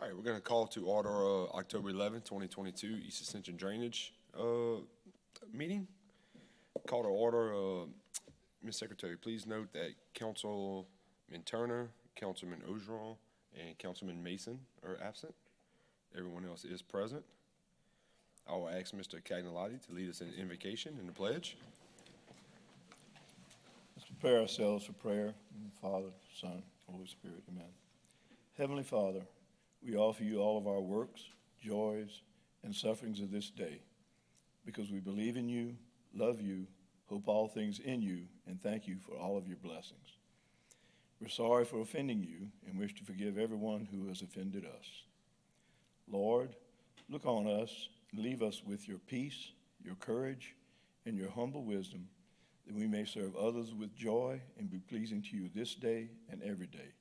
right, we're going to call to order October 11th, 2022 East Ascension Drainage meeting. Call to order. Ms. Secretary, please note that Councilman Turner, Councilman Ogeron, and Councilman Mason are absent. Everyone else is present. I will ask Mr. Cagnolati to lead us in invocation and the pledge. Let's prepare ourselves for prayer. In the Father, Son, Holy Spirit, amen. Heavenly Father, we offer you all of our works, joys, and sufferings of this day, because we believe in you, love you, hope all things in you, and thank you for all of your blessings. We're sorry for offending you and wish to forgive everyone who has offended us. Lord, look on us and leave us with your peace, your courage, and your humble wisdom, that we may serve others with joy and be pleasing to you this day and every day.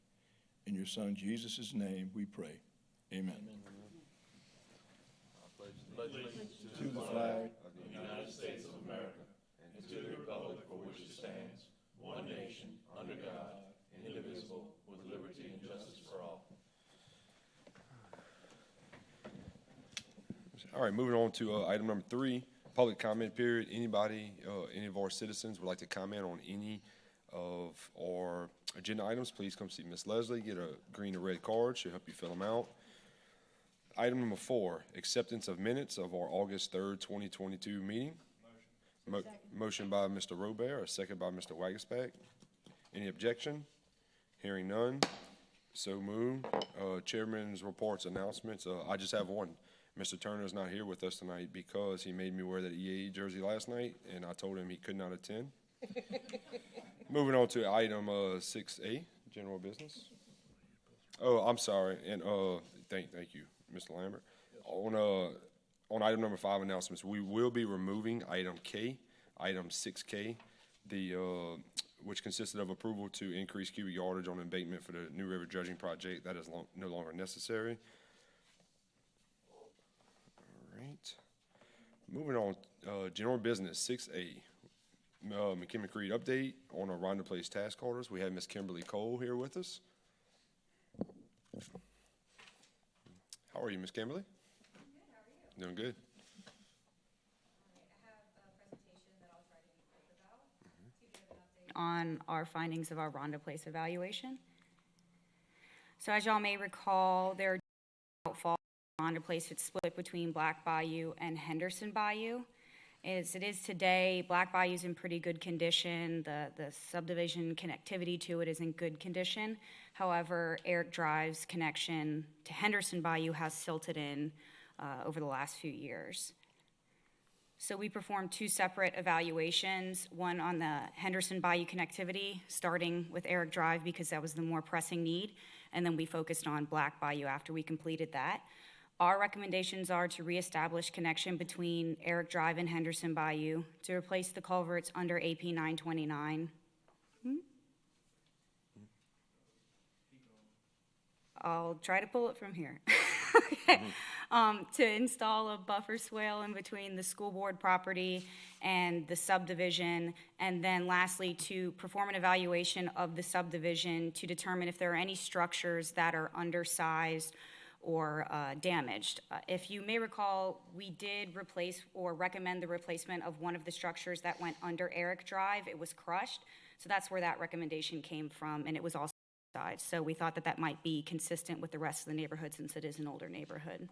In your Son, Jesus' name, we pray. Amen. Pledge allegiance to the flag of the United States of America and to the republic for which it stands, one nation, under God, indivisible, with liberty and justice for all. All right, moving on to item number 3, public comment period. Anybody, any of our citizens would like to comment on any of our agenda items, please come see Ms. Leslie. Get a green or red card. She'll help you fill them out. Item number 4, acceptance of minutes of our August 3rd, 2022 meeting. Motion by Mr. Robert, a second by Mr. Wagaspack. Any objection? Hearing none, so moved. Chairman's reports, announcements. I just have one. Mr. Turner is not here with us tonight because he made me wear that EAE jersey last night, and I told him he could not attend. Moving on to item 6A, general business. Oh, I'm sorry, and thank you, Mr. Lambert. On item number 5, announcements, we will be removing item K, item 6K, which consisted of approval to increase cubic yardage on embankment for the New River dredging project. That is no longer necessary. All right. Moving on, general business 6A. McKinley Creed update on our Rhonda Place task orders. We have Miss Kimberly Cole here with us. How are you, Miss Kimberly? I'm good. How are you? Doing good. I have a presentation that I'll try to be quick about to give an update on our findings of our Rhonda Place evaluation. So as y'all may recall, there are outfall Rhonda Place. It's split between Black Bayou and Henderson Bayou. As it is today, Black Bayou is in pretty good condition. The subdivision connectivity to it is in good condition. However, Eric Drive's connection to Henderson Bayou has silted in over the last few years. So we performed 2 separate evaluations, one on the Henderson Bayou connectivity, starting with Eric Drive because that was the more pressing need, and then we focused on Black Bayou after we completed that. Our recommendations are to reestablish connection between Eric Drive and Henderson Bayou, to replace the culverts under AP 929. I'll try to pull it from here. Okay. To install a buffer swale in between the school board property and the subdivision, and then lastly to perform an evaluation of the subdivision to determine if there are any structures that are undersized or damaged. If you may recall, we did replace or recommend the replacement of one of the structures that went under Eric Drive. It was crushed, so that's where that recommendation came from, and it was also sides. So we thought that that might be consistent with the rest of the neighborhood since it is an older neighborhood.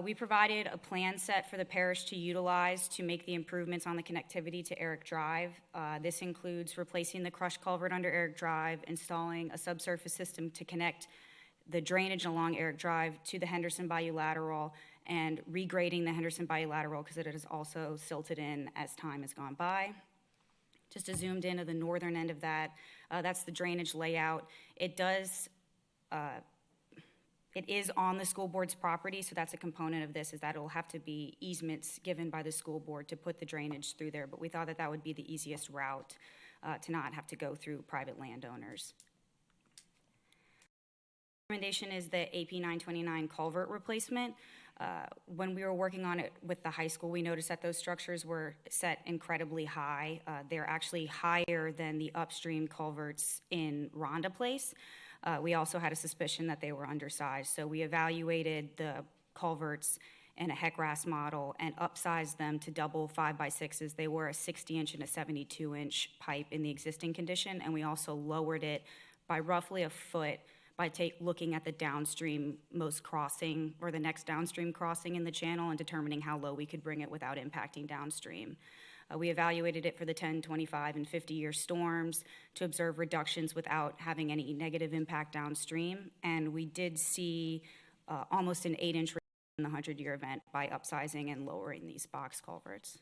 We provided a plan set for the parish to utilize to make the improvements on the connectivity to Eric Drive. This includes replacing the crushed culvert under Eric Drive, installing a subsurface system to connect the drainage along Eric Drive to the Henderson Bayou lateral, and regrading the Henderson Bayou lateral because it has also silted in as time has gone by. Just a zoomed in of the northern end of that, that's the drainage layout. It is on the school board's property, so that's a component of this, is that it'll have to be easements given by the school board to put the drainage through there, but we thought that that would be the easiest route to not have to go through private landowners. Recommendation is the AP 929 culvert replacement. When we were working on it with the high school, we noticed that those structures were set incredibly high. They're actually higher than the upstream culverts in Rhonda Place. We also had a suspicion that they were undersized, so we evaluated the culverts in a HEC-RAS model and upsized them to double 5x6s. They were a 60-inch and a 72-inch pipe in the existing condition, and we also lowered it by roughly a foot by looking at the downstream most crossing, or the next downstream crossing in the channel, and determining how low we could bring it without impacting downstream. We evaluated it for the 10, 25, and 50-year storms to observe reductions without having any negative impact downstream, and we did see almost an 8-inch reduction in the 100-year event by upsizing and lowering these box culverts.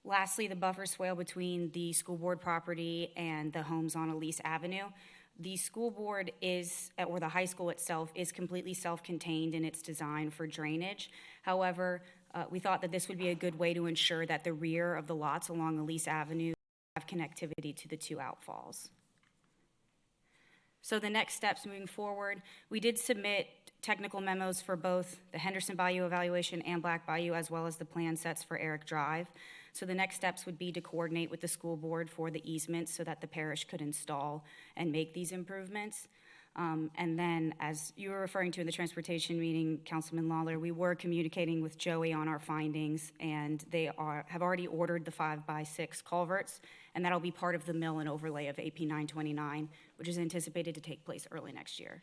Lastly, the buffer swale between the school board property and the homes on Elise Avenue. The school board or the high school itself is completely self-contained in its design for drainage. However, we thought that this would be a good way to ensure that the rear of the lots along Elise Avenue have connectivity to the two outfalls. So the next steps moving forward, we did submit technical memos for both the Henderson Bayou evaluation and Black Bayou, as well as the plan sets for Eric Drive. So the next steps would be to coordinate with the school board for the easements so that the parish could install and make these improvements. And then, as you were referring to in the transportation meeting, Councilman Lawler, we were communicating with Joey on our findings, and they have already ordered the 5x6 culverts, and that'll be part of the mill and overlay of AP 929, which is anticipated to take place early next year.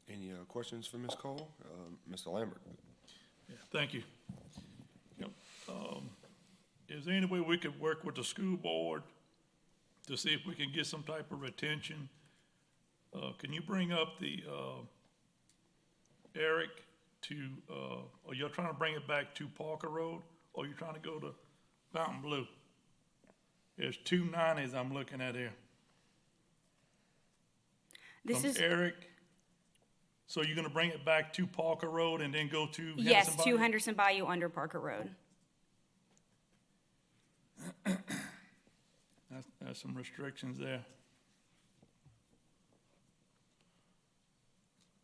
Any questions for Ms. Cole? Mr. Lambert? Yeah, thank you. Yep. Is there any way we could work with the school board to see if we can get some type of retention? Can you bring up the, Eric to, or you're trying to bring it back to Parker Road, or you're trying to go to Fountain Blue? There's 2 90s I'm looking at here. This From is, Eric, so you're gonna bring it back to Parker Road and then go to yes, Henderson to Bayou? Henderson Bayou under Parker Road. That's some restrictions there.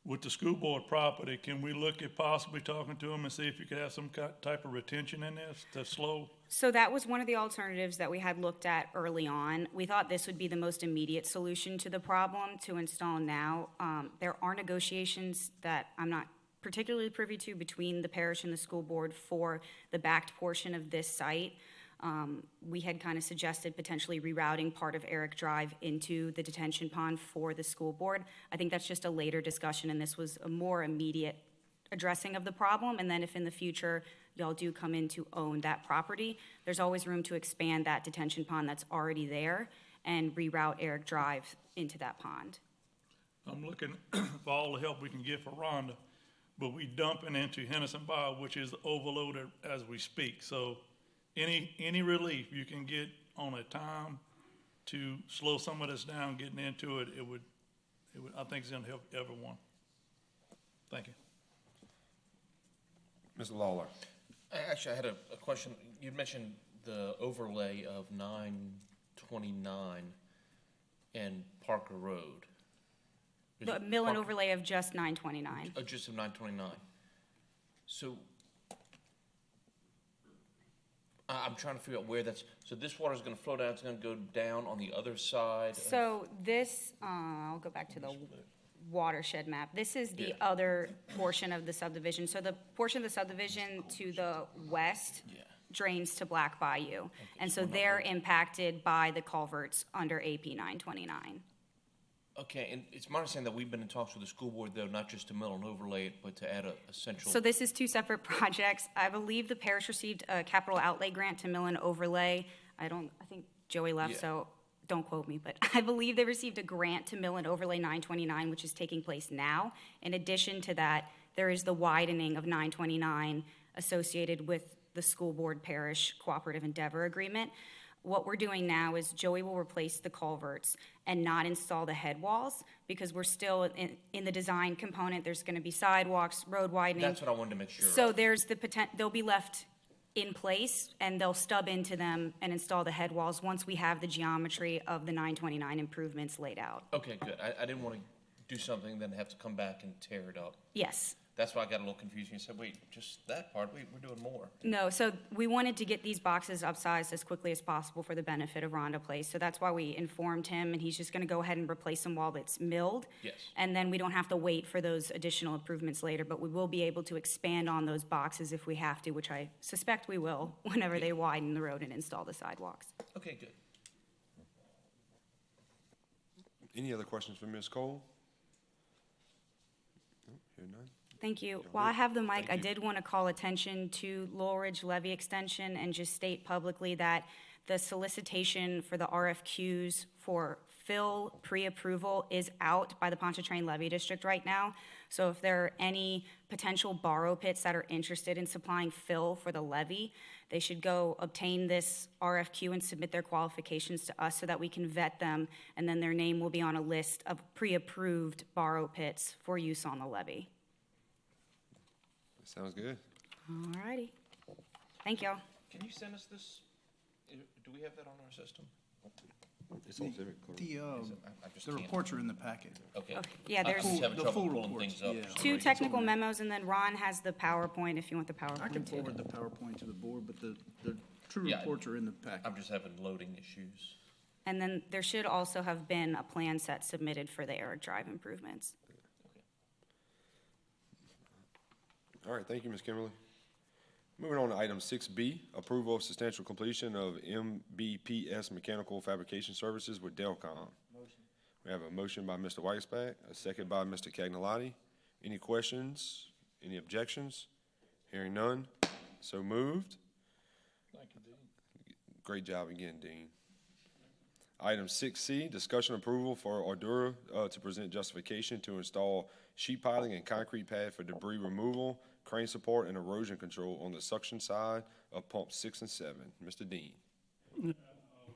With the school board property, can we look at possibly talking to them and see if you could have some type of retention in this to slow? So that was one of the alternatives that we had looked at early on. We thought this would be the most immediate solution to the problem to install now. There are negotiations that I'm not particularly privy to between the parish and the school board for the backed portion of this site. We had kind of suggested potentially rerouting part of Eric Drive into the detention pond for the school board. I think that's just a later discussion, and this was a more immediate addressing of the problem. And then if in the future y'all do come in to own that property, there's always room to expand that detention pond that's already there and reroute Eric Drive into that pond. I'm looking for all the help we can get for Rhonda, but we dumping into Henderson Bayou, which is overloaded as we speak. So any relief you can get on a time to slow some of this down, getting into it, it would, I think it's gonna help everyone. Thank you. Mr. Lawler? Actually, I had a question. You mentioned the overlay of 929 and Parker Road. Is The it mill and Parker- overlay of just 929. Oh, just of 929. So I'm trying to figure out where that's, so this water is going to flow down, it's going to go down on the other side? of- So this, I'll go back to the watershed map. This is the Yeah. other portion of the subdivision. So the portion of the subdivision to the west Yeah. drains to Black Bayou. And so they're impacted by the culverts under AP 929. Okay, and it's my understanding that we've been in talks with the school board, though, not just to mill and overlay it, but to add a central. So this is two separate projects. I believe the parish received a capital outlay grant to mill and overlay. I think Joey left, Yeah. so don't quote me, but I believe they received a grant to mill and overlay 929, which is taking place now. In addition to that, there is the widening of 929 associated with the school board parish cooperative endeavor agreement. What we're doing now is Joey will replace the culverts and not install the head walls because we're still in the design component. There's going to be sidewalks, road widening. That's what I wanted to make sure of. So there's the potential, they'll be left in place and they'll stub into them and install the head walls once we have the geometry of the 929 improvements laid out. Okay, good. I didn't want to do something, then have to come back and tear it up. Yes. That's why I got a little confused. You said, wait, just that part, we're doing more. No, so we wanted to get these boxes upsized as quickly as possible for the benefit of Rhonda Place. So that's why we informed him, and he's just gonna go ahead and replace them while it's milled. Yes. And then we don't have to wait for those additional improvements later, but we will be able to expand on those boxes if we have to, which I suspect we will, whenever they widen the road and install the sidewalks. Okay, good. Any other questions for Ms. Cole? No, hear none. Thank you. While I have the mic, Thank I you. did want to call attention to Laurel Ridge levy extension and just state publicly that the solicitation for the RFQs for fill pre-approval is out by the Pontchartrain Levy District right now. So if there are any potential borrow pits that are interested in supplying fill for the levy, they should go obtain this RFQ and submit their qualifications to us so that we can vet them, and then their name will be on a list of pre-approved borrow pits for use on the levy. Sounds good. All righty. Thank y'all. Can you send us this? Do we have that on our system? It's on Civic Clerk. I just The can't. reports are in the packet. Okay. Okay, yeah, I'm there's just having The trouble full pulling reports, things up. yeah. for some two reason. technical memos, and then Ron has the PowerPoint if you want the I can PowerPoint forward too. the PowerPoint to the board, but the true Yeah. reports are in the packet. I'm just having loading issues. And then there should also have been a plan set submitted for the Eric Drive improvements. All right, thank you, Ms. Kimberly. Moving on to item 6B, approval of substantial completion of MBPS Mechanical Fabrication Services with Delcom. We have a motion by Mr. Weisbach, a second by Mr. Cagnolati. Any questions? Any objections? Hearing none, so moved. Thank you, Dean. Great job again, Dean. Item 6C, discussion approval for Ordura to present justification to install sheet piling and concrete pad for debris removal, crane support, and erosion control on the suction side of pumps 6 and 7. Mr. Dean.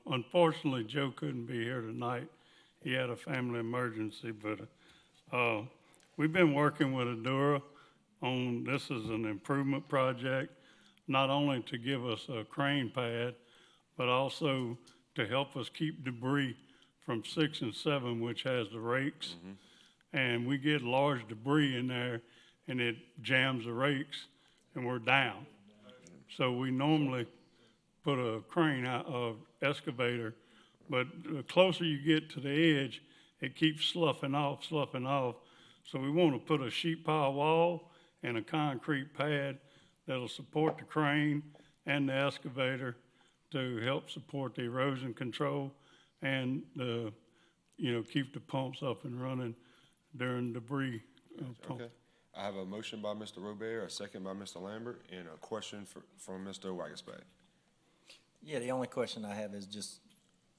Unfortunately, Joe couldn't be here tonight. He had a family emergency, but we've been working with Adura on, this is an improvement project, not only to give us a crane pad, but also to help us keep debris from 6 and 7, which has the rakes. And we get large debris in there, and it jams the rakes, and we're down. So we normally put a crane out of excavator, but the closer you get to the edge, it keeps sloughing off. So we want to put a sheet pile wall and a concrete pad that'll support the crane and the excavator to help support the erosion control and the, keep the pumps up and running during debris pump. Okay. I have a motion by Mr. Robert, a second by Mr. Lambert, and a question from Mr. Wagasback. Yeah, the only question I have is just,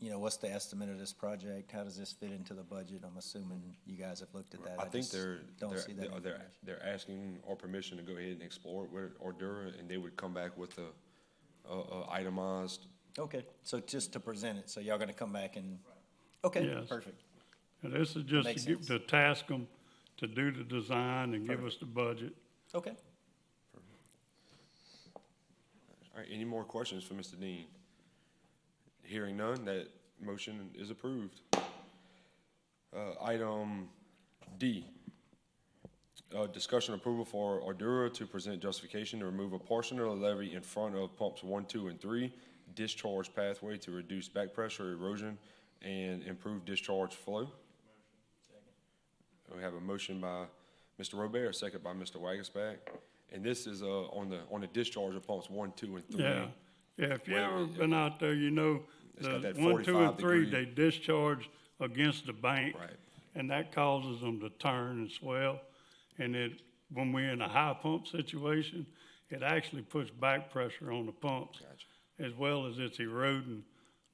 what's the estimate of this project? How does this fit into the budget? I'm assuming you guys have looked at that. I think just they're information. asking our permission to go ahead and explore it with Ordura, and they would come back with a itemized. Okay, so just to present it, so y'all gonna come back and, okay, Yes. perfect. And this is just Makes to sense. task them to do the design and give us the budget. Okay. All right, any more questions for Mr. Dean? Hearing none, that motion is approved. Item D, discussion approval for Ordura to present justification to remove a portion of the levee in front of pumps 1, 2, and 3, discharge pathway to reduce back pressure, erosion, and improve discharge flow. We have a motion by Mr. Robert, a second by Mr. Wagasback, and this is on the discharge of pumps 1, 2, and 3. Yeah, if you Well, ever been out there, It's got the that 1, 2, and 3, 45 they discharge against the bank. Right. And that causes them to turn and swell. And when we're in a high pump situation, it actually puts back pressure on the pumps. Gotcha. As well as it's eroding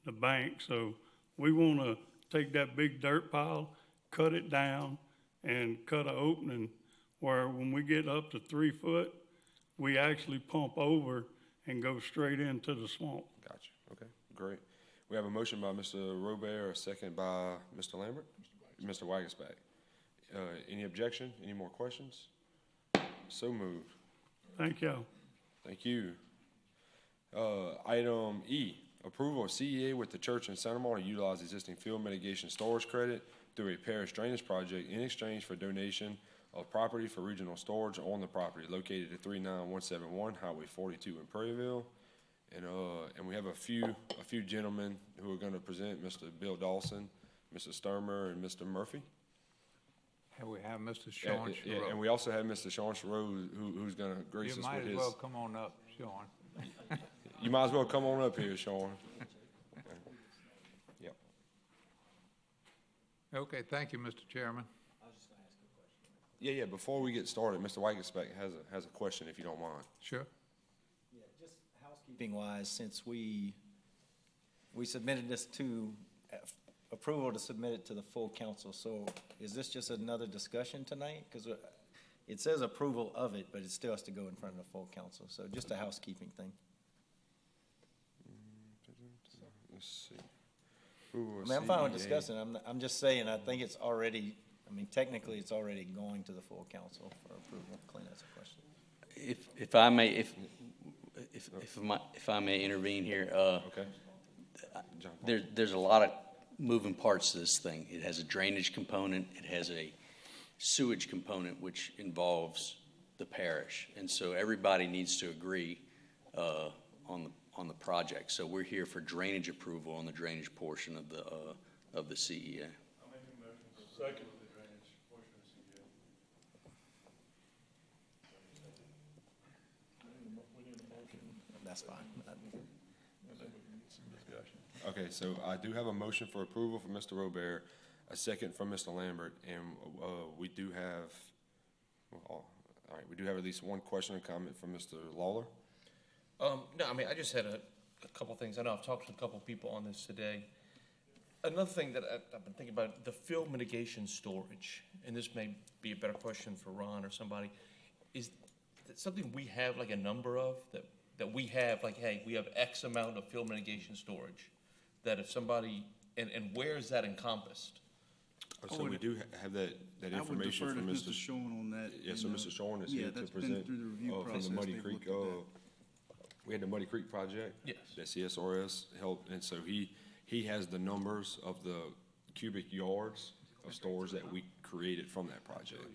the bank. So we want to take that big dirt pile, cut it down, and cut an opening where when we get up to 3 foot, we actually pump over and go straight into the swamp. Gotcha, okay, great. We have a motion by Mr. Robert, a second by Mr. Lambert, Mr. Wagasback. Any objection, any more questions? So moved. Thank y'all. Thank you. Item E, approval of CEA with the church in Santa Monica to utilize existing field mitigation storage credit through a parish drainage project in exchange for donation of property for regional storage on the property located at 39171 Highway 42 in Prairieville. And we have a few gentlemen who are gonna present, Mr. Bill Dawson, Mr. Sturmer, and Mr. Murphy. And we have Mr. Sean Yeah, and Sherrill. we also have Mr. Sean Sherrill, who's gonna grace You us might with as his. well come on up, Sean. You might as well come on up here, Sean. Yep. Okay, thank you, Mr. Chairman. Yeah, before we get started, Mr. Wagenspect has a question, if you don't mind. Sure. Yeah, just housekeeping wise, since we submitted this to approval to submit it to the full council, so is this just another discussion tonight? Because it says approval of it, but it still has to go in front of the full council, so just a housekeeping thing. Let's see. I mean, I'm fine with discussing, I'm just saying, I think it's already, I mean, technically, it's already going to the full council for approval. Clint has a question. If I may, if I may intervene here, Okay. John Paul. there's a lot of moving parts to this thing. It has a drainage component, it has a sewage component, which involves the parish. And so everybody needs to agree on the project. So we're here for drainage approval on the drainage portion of the CEA. That's fine. Okay, so I do have a motion for approval from Mr. Robert, a second from Mr. Lambert, and we do have, all right, we do have at least one question or comment from Mr. Lawler. No, I mean, I just had a couple things. I know I've talked to a couple people on this today. Another thing that I've been thinking about, the fill mitigation storage, and this may be a better question for Ron or somebody, is that something we have like a number of, that we have, like, hey, we have X amount of fill mitigation storage, that if somebody, and where is that encompassed? So we do have that information from I would defer to Mr. Mr. Sean on that. Yeah, so and, Mr. Sean is yeah, here to that's been present through the review from process. the Muddy They've Creek. looked at that. We had the Muddy Creek project. Yes. That CSRS helped, and so he has the numbers of the cubic yards of storage that we created from that project.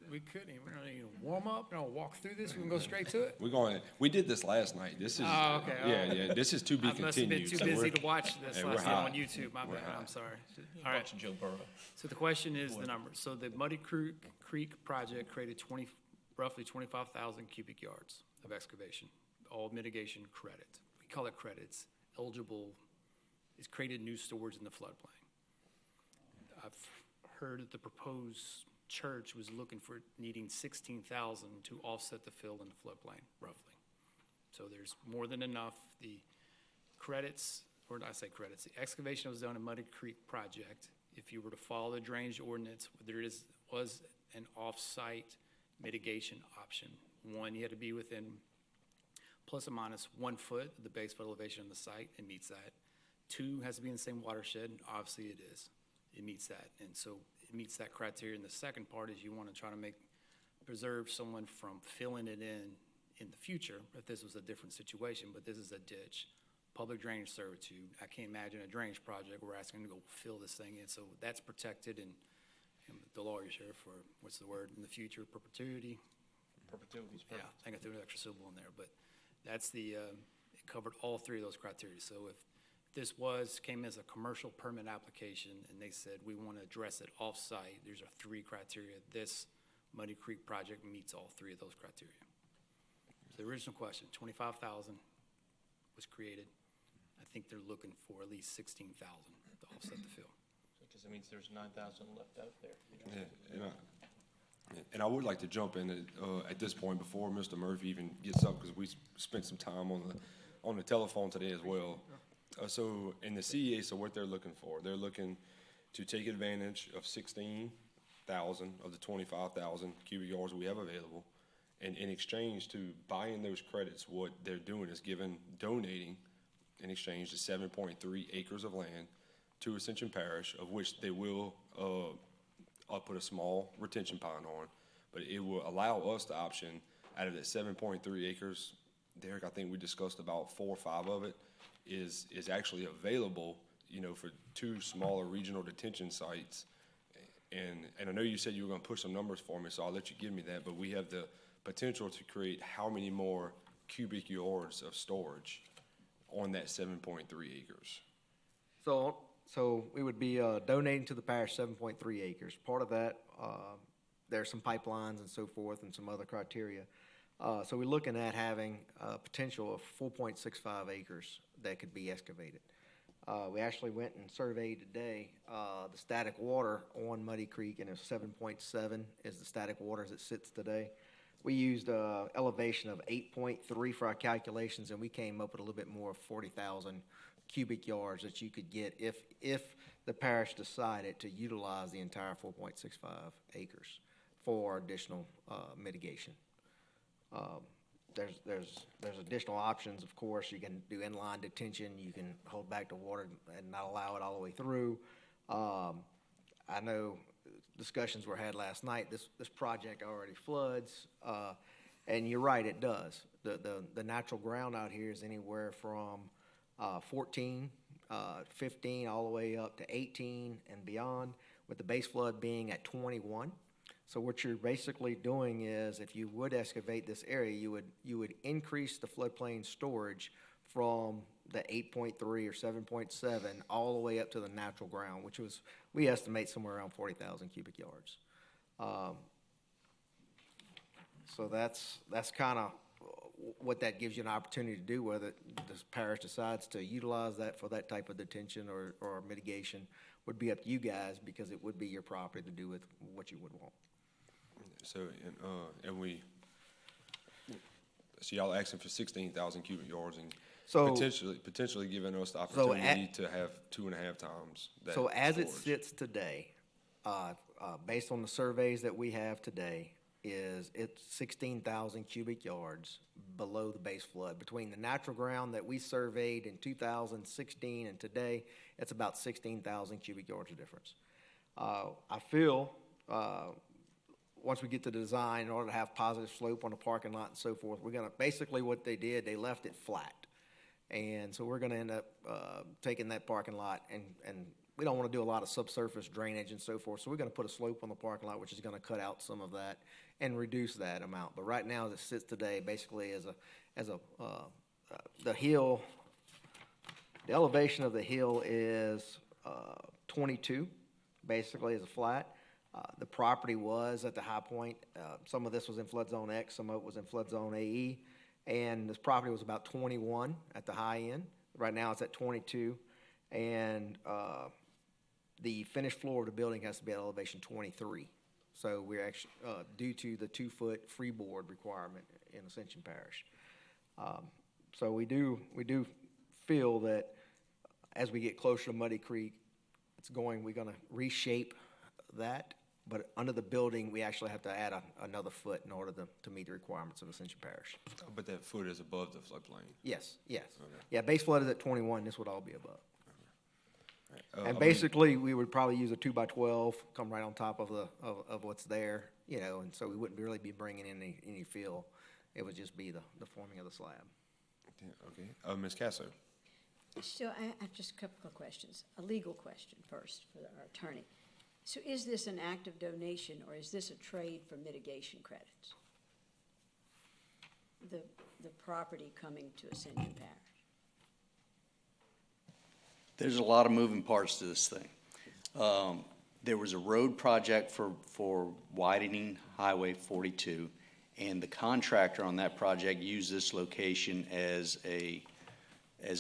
We couldn't even, we're not even warm up, no, walk through this, we can go straight to it? We did this last night. This is, Oh, okay, all yeah, right. yeah, this is to be I must have been continued. too So busy we're- to watch this Yeah, we're last night on hot. YouTube, my We're bad, hot. I'm sorry. All right, Watching Joe Burrow. so the question is the number. So the Muddy Creek project created roughly 25,000 cubic yards of excavation, all mitigation credit. We call it credits, eligible, it's created new storage in the floodplain. I've heard that the proposed church was looking for needing 16,000 to offset the fill in the floodplain, roughly. So there's more than enough. The credits, or did I say credits? The excavation was done in Muddy Creek project. If you were to follow the drainage ordinance, there was an off-site mitigation option. One, you had to be within plus or minus 1 foot of the base flood elevation on the site. It meets that. 2, has to be in the same watershed. Obviously, it is. It meets that. And so it meets that criteria. And the second part is you want to try to preserve someone from filling it in the future, if this was a different situation, but this is a ditch, public drainage servitude. I can't imagine a drainage project, we're asking to go fill this thing in. So that's protected, and the lawyer's here for, what's the word, in the future, perpetuity? Perpetuity is Yeah, I think I threw an extra syllable in there, but that's it covered all 3 of those criteria. So if this came as a commercial permit application, and they said, we want to address it off-site, there's 3 criteria. This Muddy Creek project meets all 3 of those criteria. So the original question, 25,000 was created. I think they're looking for at least 16,000 to offset the fill. Because it means there's 9,000 left out there. Yeah, and I would like to jump in at this point before Mr. Murphy even gets up, because we spent some time on the telephone today as well. So in the CEA, so what they're looking for, they're looking to take advantage of 16,000 of the 25,000 cubic yards we have available, and in exchange to buying those credits, what they're doing is donating in exchange to 7.3 acres of land to Ascension Parish, of which they will put a small retention pond on, but it will allow us the option out of that 7.3 acres. Derek, I think we discussed about 4 or 5 of it is actually available, for 2 smaller regional detention sites, and I know you said you were gonna push some numbers for me, so I'll let you give me that, but we have the potential to create how many more cubic yards of storage on that 7.3 acres? So we would be donating to the parish 7.3 acres. Part of that, there's some pipelines and so forth and some other criteria. So we're looking at having a potential of 4.65 acres that could be excavated. We actually went and surveyed today the static water on Muddy Creek, and it's 7.7 is the static water as it sits today. We used elevation of 8.3 for our calculations, and we came up with a little bit more of 40,000 cubic yards that you could get if the parish decided to utilize the entire 4.65 acres for additional mitigation. There's additional options, of course. You can do inline detention. You can hold back the water and not allow it all the way through. I know discussions were had last night. This project already floods, and you're right, it does. The natural ground out here is anywhere from 14, 15, all the way up to 18 and beyond, with the base flood being at 21. So what you're basically doing is, if you would excavate this area, you would increase the floodplain storage from the 8.3 or 7.7 all the way up to the natural ground, which was, we estimate, somewhere around 40,000 cubic yards. So that's kind of what that gives you an opportunity to do, whether the parish decides to utilize that for that type of detention or mitigation would be up to you guys, because it would be your property to do with what you would want. So, so y'all asking for 16,000 cubic yards and So- potentially giving us the opportunity to have 2.5 times that. So as it storage. sits today, based on the surveys that we have today, it's 16,000 cubic yards below the base flood. Between the natural ground that we surveyed in 2016 and today, it's about 16,000 cubic yards of difference. I feel, once we get to the design, in order to have positive slope on the parking lot and so forth, we're gonna, basically what they did, they left it flat. And so we're gonna end up taking that parking lot, and we don't wanna do a lot of subsurface drainage and so forth, so we're gonna put a slope on the parking lot, which is gonna cut out some of that and reduce that amount. But right now, as it sits today, basically the hill, the elevation of the hill is 22, basically, as a flat. The property was at the high point. Some of this was in flood zone X, some of it was in flood zone AE. And this property was about 21 at the high end. Right now it's at 22. And the finished floor of the building has to be at elevation 23. So we're actually, due to the 2-foot freeboard requirement in Ascension Parish. So we do feel that as we get closer to Muddy Creek, we're gonna reshape that. But under the building, we actually have to add another foot in order to meet the requirements of Ascension Parish. But that foot is above the floodplain. Yes. Okay. Yeah, base flood is at 21, this would all be above. Right. And basically, we would probably use a 2x12, come right on top of what's there, and so we wouldn't really be bringing in any fill. It would just be the forming of the slab. Okay, Ms. Casso. So I have just a couple of questions. A legal question first for our attorney. So is this an act of donation, or is this a trade for mitigation credits? The property coming to Ascension Parish? There's a lot of moving parts to this thing. There was a road project for widening Highway 42, and the contractor on that project used this location as a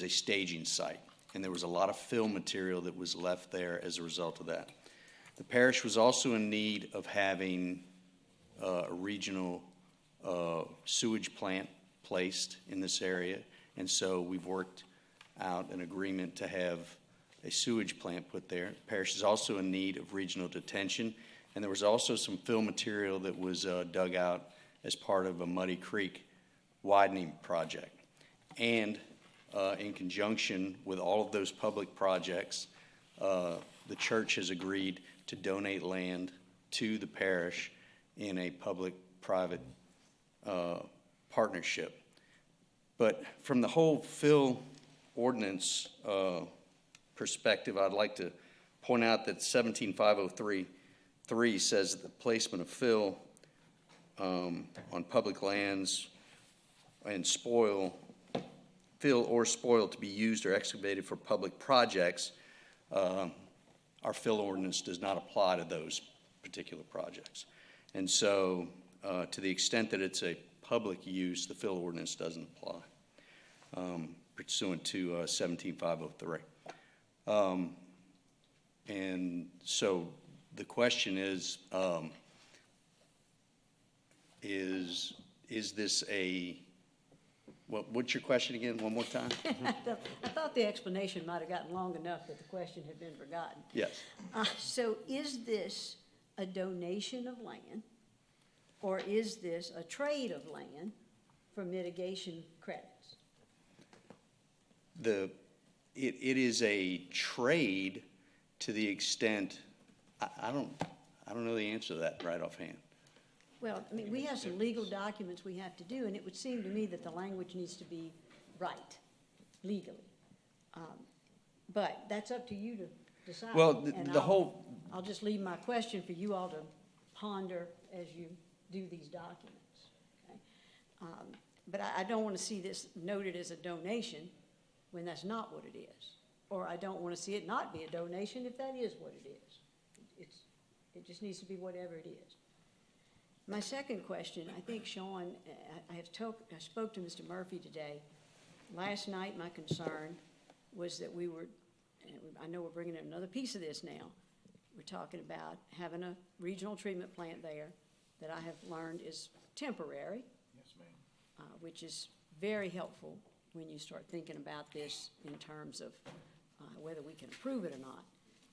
staging site. And there was a lot of fill material that was left there as a result of that. The parish was also in need of having a regional sewage plant placed in this area, and so we've worked out an agreement to have a sewage plant put there. The parish is also in need of regional detention, and there was also some fill material that was dug out as part of a Muddy Creek widening project. And in conjunction with all of those public projects, the church has agreed to donate land to the parish in a public-private partnership. But from the whole fill ordinance perspective, I'd like to point out that 17503 3 says that the placement of fill on public lands and fill or spoil to be used or excavated for public projects, our fill ordinance does not apply to those particular projects. And so to the extent that it's a public use, the fill ordinance doesn't apply pursuant to 17503. And so the question is this what's your question again, one more time? I thought the explanation might have gotten long enough that the question had been forgotten. Yes. So is this a donation of land, or is this a trade of land for mitigation credits? It is a trade to the extent, I don't know the answer to that right offhand. Well, I mean, we have some legal documents we have to do, and it would seem to me that the language needs to be right, legally. But that's up to you to decide. Well, And I'll just leave my question for you all to ponder as you do these documents. Okay? But I don't want to see this noted as a donation when that's not what it is. Or I don't want to see it not be a donation if that is what it is. It just needs to be whatever it is. My second question, I think, Sean, I spoke to Mr. Murphy today. Last night, my concern was that I know we're bringing in another piece of this now. We're talking about having a regional treatment plant there that I have learned is temporary. Yes, ma'am. Which is very helpful when you start thinking about this in terms of whether we can approve it or not.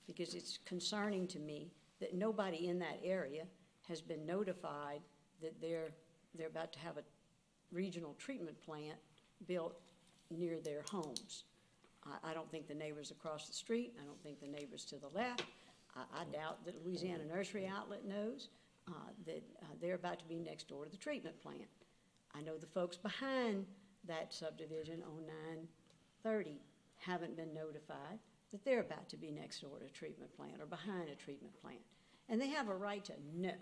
Because it's concerning to me that nobody in that area has been notified that they're about to have a regional treatment plant built near their homes. I don't think the neighbors across the street, I don't think the neighbors to the left, I doubt that Louisiana Nursery Outlet knows that they're about to be next door to the treatment plant. I know the folks behind that subdivision on 930 haven't been notified that they're about to be next door to a treatment plant or behind a treatment plant. And they have a right to know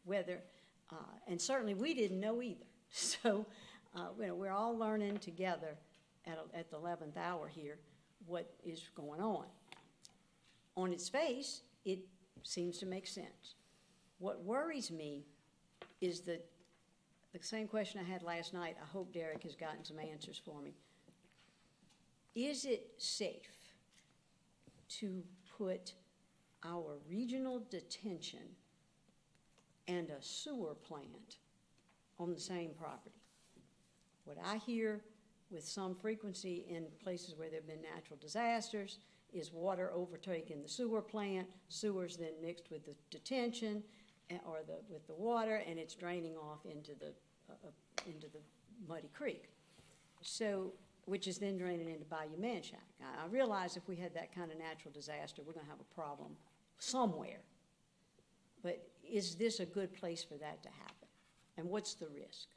whether, and certainly we didn't know either. So, we're all learning together at the 11th hour here what is going on. On its face, it seems to make sense. What worries me is that the same question I had last night, I hope Derek has gotten some answers for me. Is it safe to put our regional detention and a sewer plant on the same property? What I hear with some frequency in places where there have been natural disasters is water overtaking the sewer plant, sewers then mixed with the detention or with the water, and it's draining off into the muddy creek. So, which is then draining into Bayou Manchac. I realize if we had that kind of natural disaster, we're going to have a problem somewhere. But is this a good place for that to happen? And what's the risk?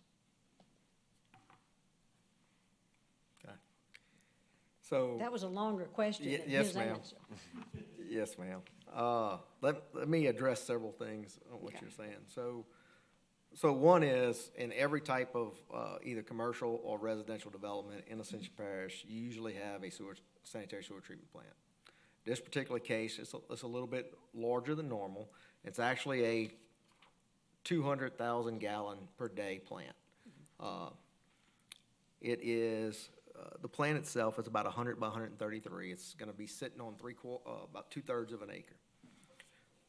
Okay. So That was a longer question than yes, his ma'am. answer. Yes, ma'am. Let me address several things on what Okay. you're saying. So one is, in every type of either commercial or residential development in Ascension Parish, you usually have a sanitary sewer treatment plant. This particular case, it's a little bit larger than normal. It's actually a 200,000 gallon per day plant. It is, the plant itself is about 100 by 133. It's going to be sitting on about 2/3 of an acre.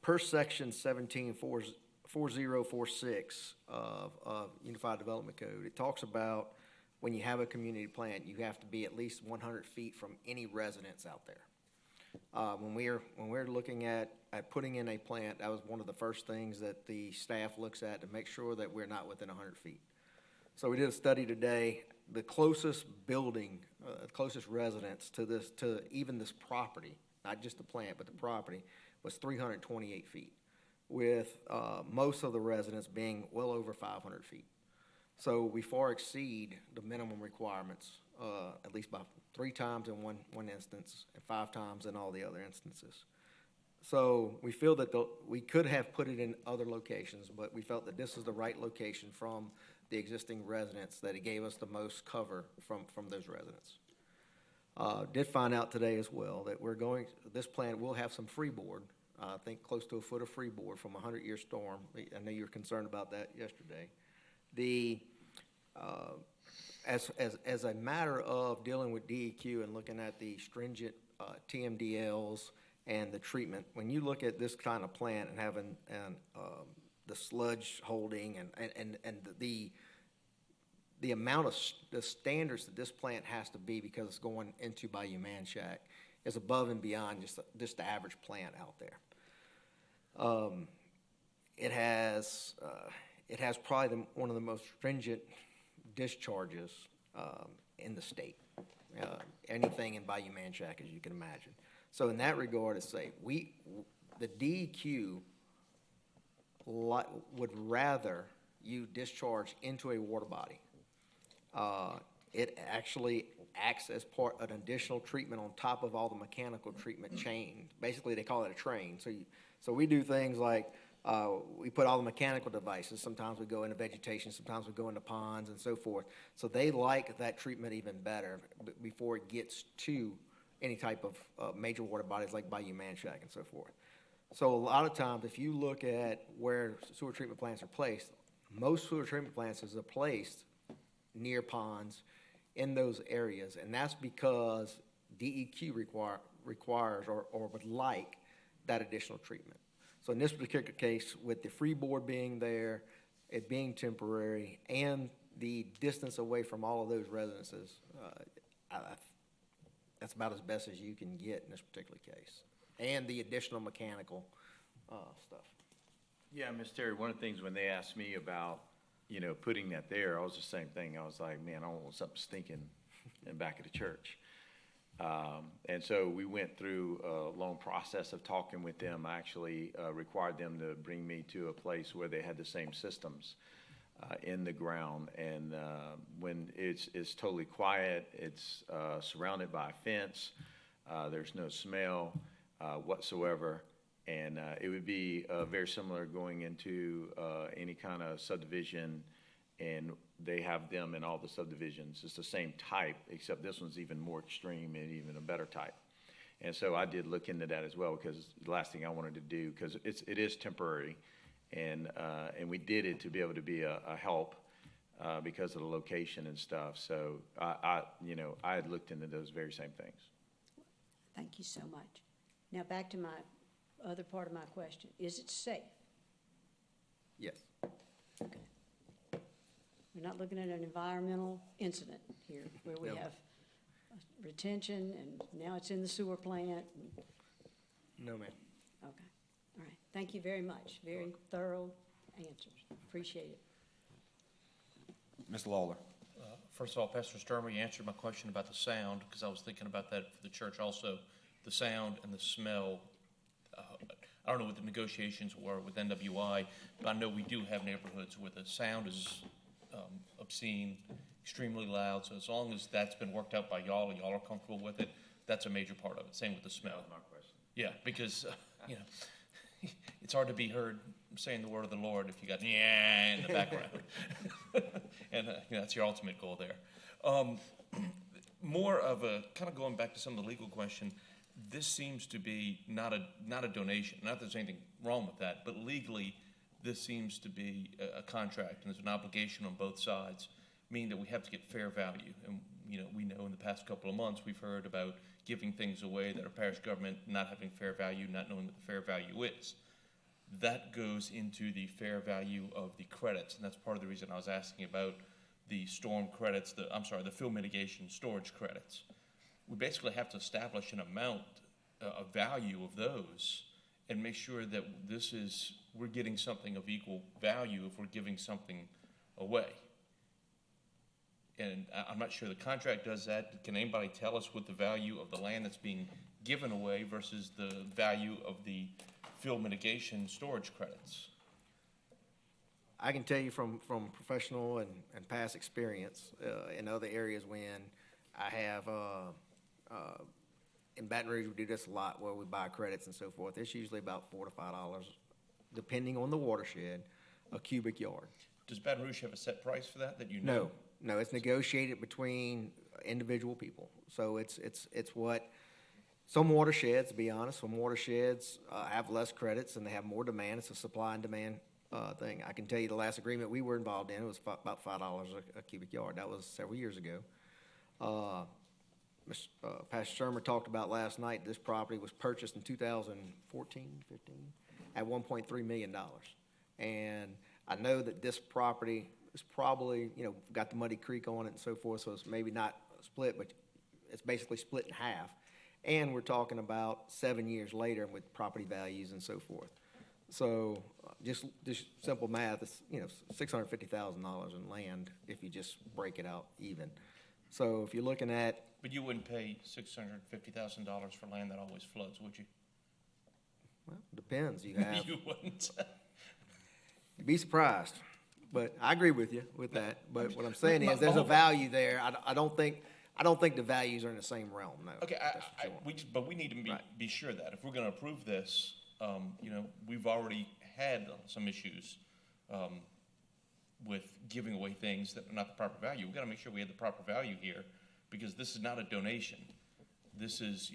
Per section 174046 of Unified Development Code, it talks about when you have a community plant, you have to be at least 100 feet from any residence out there. When we're looking at putting in a plant, that was one of the first things that the staff looks at to make sure that we're not within 100 feet. So we did a study today. The closest building, closest residence to even this property, not just the plant, but the property, was 328 feet, with most of the residents being well over 500 feet. So we far exceed the minimum requirements, at least by 3 times in one instance and 5 times in all the other instances. So we feel that we could have put it in other locations, but we felt that this is the right location from the existing residents, that it gave us the most cover from those residents. Did find out today as well that this plant will have some freeboard, I think close to a foot of freeboard from a 100-year storm. I know you were concerned about that yesterday. As a matter of dealing with DEQ and looking at the stringent TMDLs and the treatment, when you look at this kind of plant and having the sludge holding and the amount of the standards that this plant has to be, because it's going into Bayou Manchac, is above and beyond just the average plant out there. It has probably one of the most stringent discharges in the state. Anything in Bayou Manchac, as you can imagine. So in that regard, it's say the DEQ would rather you discharge into a water body. It actually acts as part of an additional treatment on top of all the mechanical treatment chain. Basically, they call it a train. So we do things like we put all the mechanical devices. Sometimes we go into vegetation, sometimes we go into ponds and so forth. So they like that treatment even better before it gets to any type of major water bodies like Bayou Manchac and so forth. So a lot of times, if you look at where sewer treatment plants are placed, most sewer treatment plants are placed near ponds in those areas, and that's because DEQ requires or would like that additional treatment. So in this particular case, with the freeboard being there, it being temporary, and the distance away from all of those residences, that's about as best as you can get in this particular case, and the additional mechanical stuff. Yeah, Ms. Terry, one of the things when they asked me about, putting that there, I was the same thing. I was like, man, I don't want something stinking in the back of the church. And so we went through a long process of talking with them. I actually required them to bring me to a place where they had the same systems in the ground. And when it's totally quiet, it's surrounded by a fence, there's no smell whatsoever. And it would be very similar going into any kind of subdivision, and they have them in all the subdivisions. It's the same type, except this one's even more extreme and even a better type. And so I did look into that as well, because the last thing I wanted to do, because it is temporary, and we did it to be able to be a help because of the location and stuff. So I had looked into those very same things. Thank you so much. Now, back to my other part of my question. Is it safe? Yes. Okay. We're not looking at an environmental incident here where we No. have retention and now it's in the sewer plant. No, ma'am. Okay. All right. Thank you very much. Very thorough answers. Appreciate it. Mr. Lawler. First of all, Pastor Sturmer, you answered my question about the sound, because I was thinking about that for the church also. The sound and the smell. I don't know what the negotiations were with NWI, but I know we do have neighborhoods where the sound is obscene, extremely loud. So as long as that's been worked out by y'all and y'all are comfortable with it, that's a major part of it. Same with the smell. That was my question. Yeah, because it's hard to be heard saying the word of the Lord if you got yeah in the background, and that's your ultimate goal there. More of a kind of going back to some of the legal question. This seems to be not a donation. Not that there's anything wrong with that, but legally, this seems to be a contract, and there's an obligation on both sides, meaning that we have to get fair value. And we know in the past couple of months we've heard about giving things away that our parish government not having fair value, not knowing what the fair value is. That goes into the fair value of the credits, and that's part of the reason I was asking about the storm credits. The fill mitigation storage credits. We basically have to establish an amount, a value of those, and make sure that we're getting something of equal value if we're giving something away. And I'm not sure the contract does that. Can anybody tell us what the value of the land that's being given away versus the value of the fill mitigation storage credits? I can tell you from professional and past experience in other areas when I have in Baton Rouge, we do this a lot where we buy credits and so forth. It's usually about $4 to $5, depending on the watershed, a cubic yard. Does Baton Rouge have a set price for that you know? No, it's negotiated between individual people. So it's what, some watersheds, to be honest, some watersheds have less credits and they have more demand. It's a supply and demand thing. I can tell you the last agreement we were involved in, it was about $5 a cubic yard. That was several years ago. Pastor Shermer talked about last night, this property was purchased in 2014, 15, at $1.3 million. And I know that this property is probably, got the Muddy Creek on it and so forth, so it's maybe not split, but it's basically split in half. And we're talking about 7 years later with property values and so forth. So just simple math, it's, $650,000 in land if you just break it out even. So if you're looking at. But you wouldn't pay $650,000 for land that always floods, would you? Well, depends. You have. You wouldn't. You'd be surprised. But I agree with you with that. But what I'm saying is there's a value there. I don't think the values are in the same realm, no. Okay, but we need to be sure that if we're gonna approve this, we've already had some issues, with giving away things that are not the proper value. We've gotta make sure we have the proper value here, because this is not a donation. This is,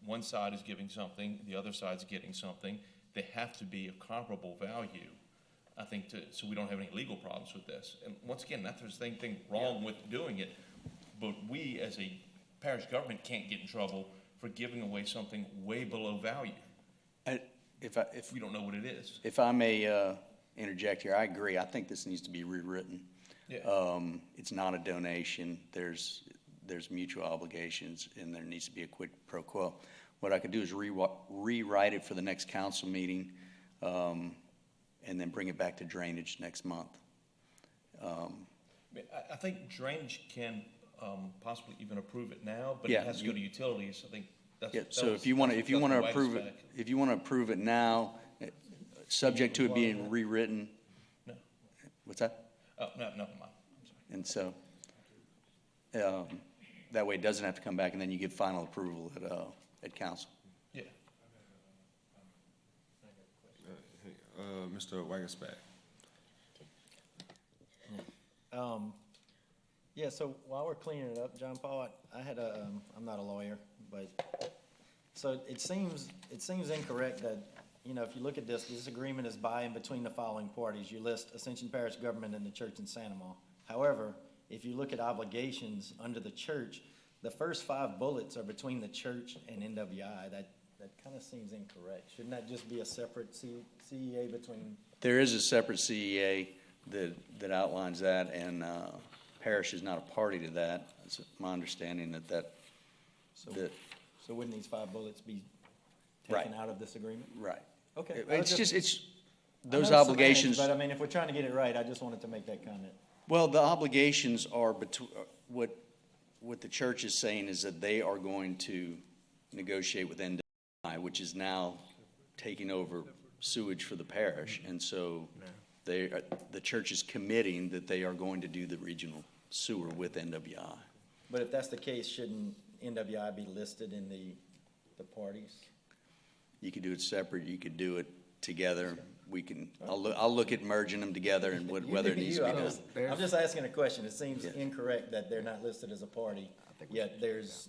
one side is giving something, the other side's getting something. They have to be of comparable value, I think, so we don't have any legal problems with this. And once again, not there's anything wrong with doing it, but we as a parish government can't get in trouble for giving away something way below value. If we don't know what it is. If I may interject here, I agree. I think this needs to be rewritten. Yeah. It's not a donation. There's mutual obligations, and there needs to be a quid pro quo. What I could do is rewrite it for the next council meeting, and then bring it back to drainage next month. I think drainage can possibly even approve it now, but Yeah, it has to go to utilities. I think that's. Yeah, that so was- if you want that's to the way approve it's it, back. if you want to approve it now, subject to it being rewritten. No. What's that? Oh, no, never mind. I'm sorry. And so, that way it doesn't have to come back, and then you get final approval at council. Yeah. Mr. Wagensback. Yeah, so while we're cleaning it up, John Paul, I had I'm not a lawyer, but, so it seems incorrect that, if you look at this agreement is by and between the following parties. You list Ascension Parish Government and the church in Sanamon. However, if you look at obligations under the church, the first 5 bullets are between the church and NWI. That kind of seems incorrect. Shouldn't that just be a separate CEA between? There is a separate CEA that outlines that, and Parish is not a party to that. It's my understanding that. So wouldn't these 5 bullets be Right. taken out of this agreement? Right. Okay. It's I those know obligations. semantics, but I mean, if we're trying to get it right, I just wanted to make that comment. Well, the obligations are what the church is saying is that they are going to negotiate with NWI, which is now taking over sewage for the parish. And so the church is committing that they are going to do the regional sewer with NWI. But if that's the case, shouldn't NWI be listed in the parties? You could do it separate, you could do it together. I'll look at merging them together and whether it needs to be done. I'm just asking a question. It seems incorrect that they're not listed as a party, yet there's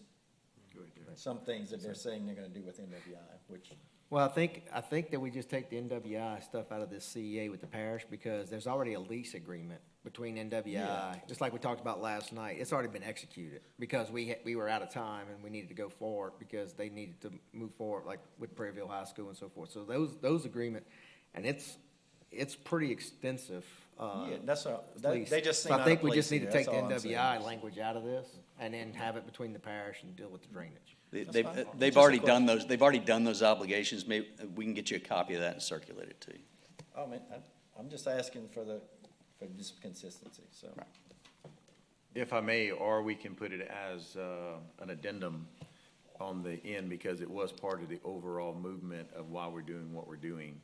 some things that they're saying they're gonna do with NWI, which. Well, I think that we just take the NWI stuff out of this CEA with the parish because there's already a lease agreement between NWI, just like we talked about last night. It's already been executed because we were out of time and we needed to go forward because they needed to move forward, like with Prairieville High School and so forth. So those agreement, and it's pretty extensive. Yeah, that's all. lease. They just seem So out I of think we place just need to here. take That's the all I'm saying. NWI language out of this and then have it between the parish and deal with the drainage. They've already done those. They've already done those obligations. Maybe we can get you a copy of that and circulate it to you. Oh, man, I'm just asking for just consistency, so. Right. If I may, or we can put it as an addendum on the end because it was part of the overall movement of why we're doing what we're doing.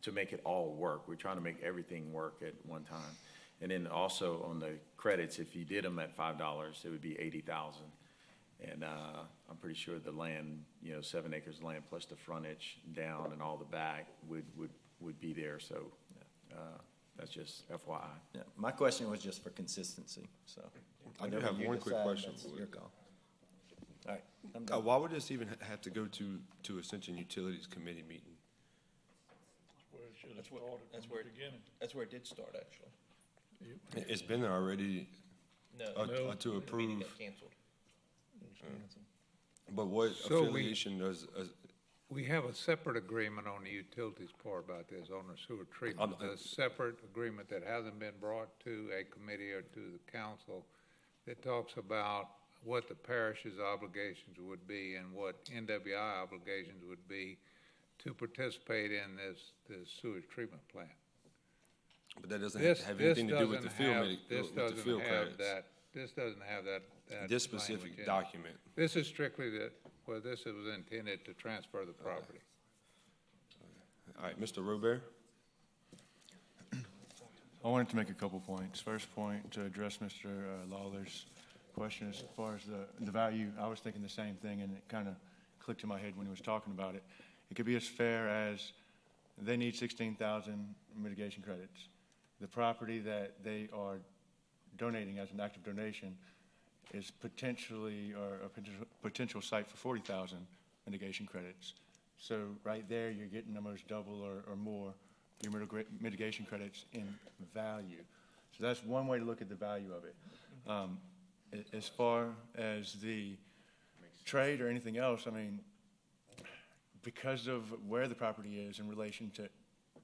To make it all work. We're trying to make everything work at one time. And then also on the credits, if you did them at $5, it would be 80,000. And I'm pretty sure the land, 7 acres of land plus the frontage down and all the back would be there. So that's just FYI. Yeah, my question was just for consistency, so. I do whatever have you one quick decide, question. that's your call. All right, I'm done. Why would this even have to go to Ascension Utilities Committee meeting? That's where it did start, actually. It's been there already No. to The meeting approve, got canceled. but what So we- affiliation does, We have a separate agreement on the utilities part about this, on the sewer treatment. A separate agreement that hasn't been brought to a committee or to the council that talks about what the parish's obligations would be and what NWI obligations would be to participate in this sewage treatment plant. but that doesn't have anything to do with the field, This with the doesn't field have credits. that, this doesn't have that. This language specific in it. document. This is strictly this was intended to transfer the property. All right, Mr. Robert? I wanted to make a couple points. First point, to address Mr. Lawler's question as far as the value. I was thinking the same thing, and it kind of clicked in my head when he was talking about it. It could be as fair as they need 16,000 mitigation credits. The property that they are donating as an active donation is potentially, or a potential site for 40,000 mitigation credits. So right there, you're getting almost double or more your mitigation credits in value. So that's one way to look at the value of it. As far as the trade or anything else, I mean, because of where the property is in relation to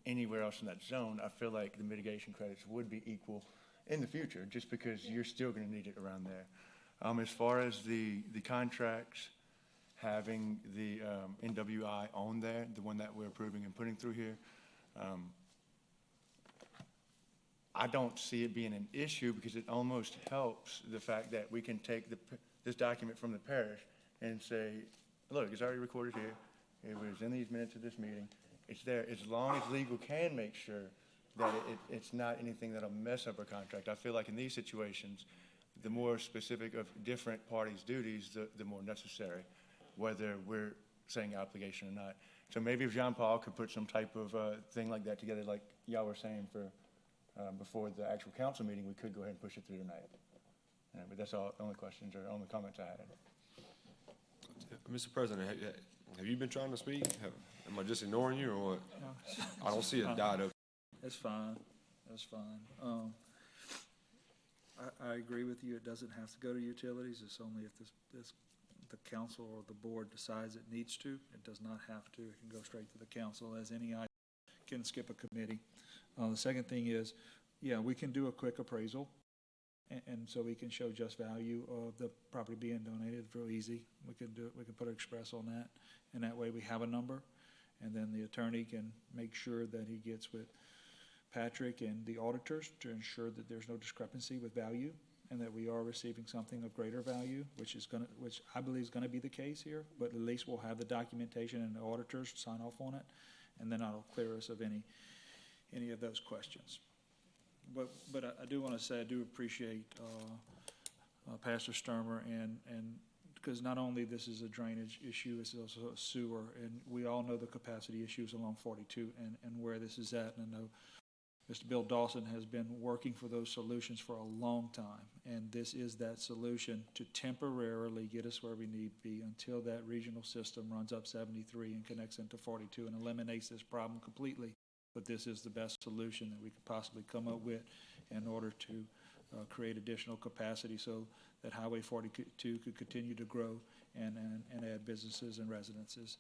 anywhere else in that zone, I feel like the mitigation credits would be equal in the future, just because you're still going to need it around there. As far as the contracts, having the NWI on there, the one that we're approving and putting through here, I don't see it being an issue, because it almost helps the fact that we can take this document from the parish and say, look, it's already recorded here. It was in these minutes of this meeting. It's there, as long as legal can make sure that it's not anything that'll mess up our contract. I feel like in these situations, the more specific of different parties' duties, the more necessary, whether we're saying obligation or not. So maybe if Jean Paul could put some type of thing like that together, like y'all were saying for before the actual council meeting, we could go ahead and push it through tonight. But that's all, only questions or only comments I had. Mr. President, have you been trying to speak? Am I just ignoring you, or what? No. I don't see a dot up. That's fine, that's fine. I agree with you, it doesn't have to go to utilities, it's only if the council or the board decides it needs to. It does not have to, it can go straight to the council, as any item can skip a committee. The second thing is, yeah, we can do a quick appraisal, and so we can show just value of the property being donated. It's real easy. We can do it, we can put an express on that, and that way we have a number, and then the attorney can make sure that he gets with Patrick and the auditors to ensure that there's no discrepancy with value, and that we are receiving something of greater value, which I believe is gonna be the case here, but at least we'll have the documentation and the auditors sign off on it, and then that'll clear us of any of those questions. But I do wanna say, I do appreciate, Pastor Sturmer, and because not only this is a drainage issue, it's also a sewer, and we all know the capacity issues along 42 and where this is at, and I know Mr. Bill Dawson has been working for those solutions for a long time, and this is that solution to temporarily get us where we need to be until that regional system runs up 73 and connects into 42 and eliminates this problem completely. But this is the best solution that we could possibly come up with in order to create additional capacity so that Highway 42 could continue to grow and add businesses and residences,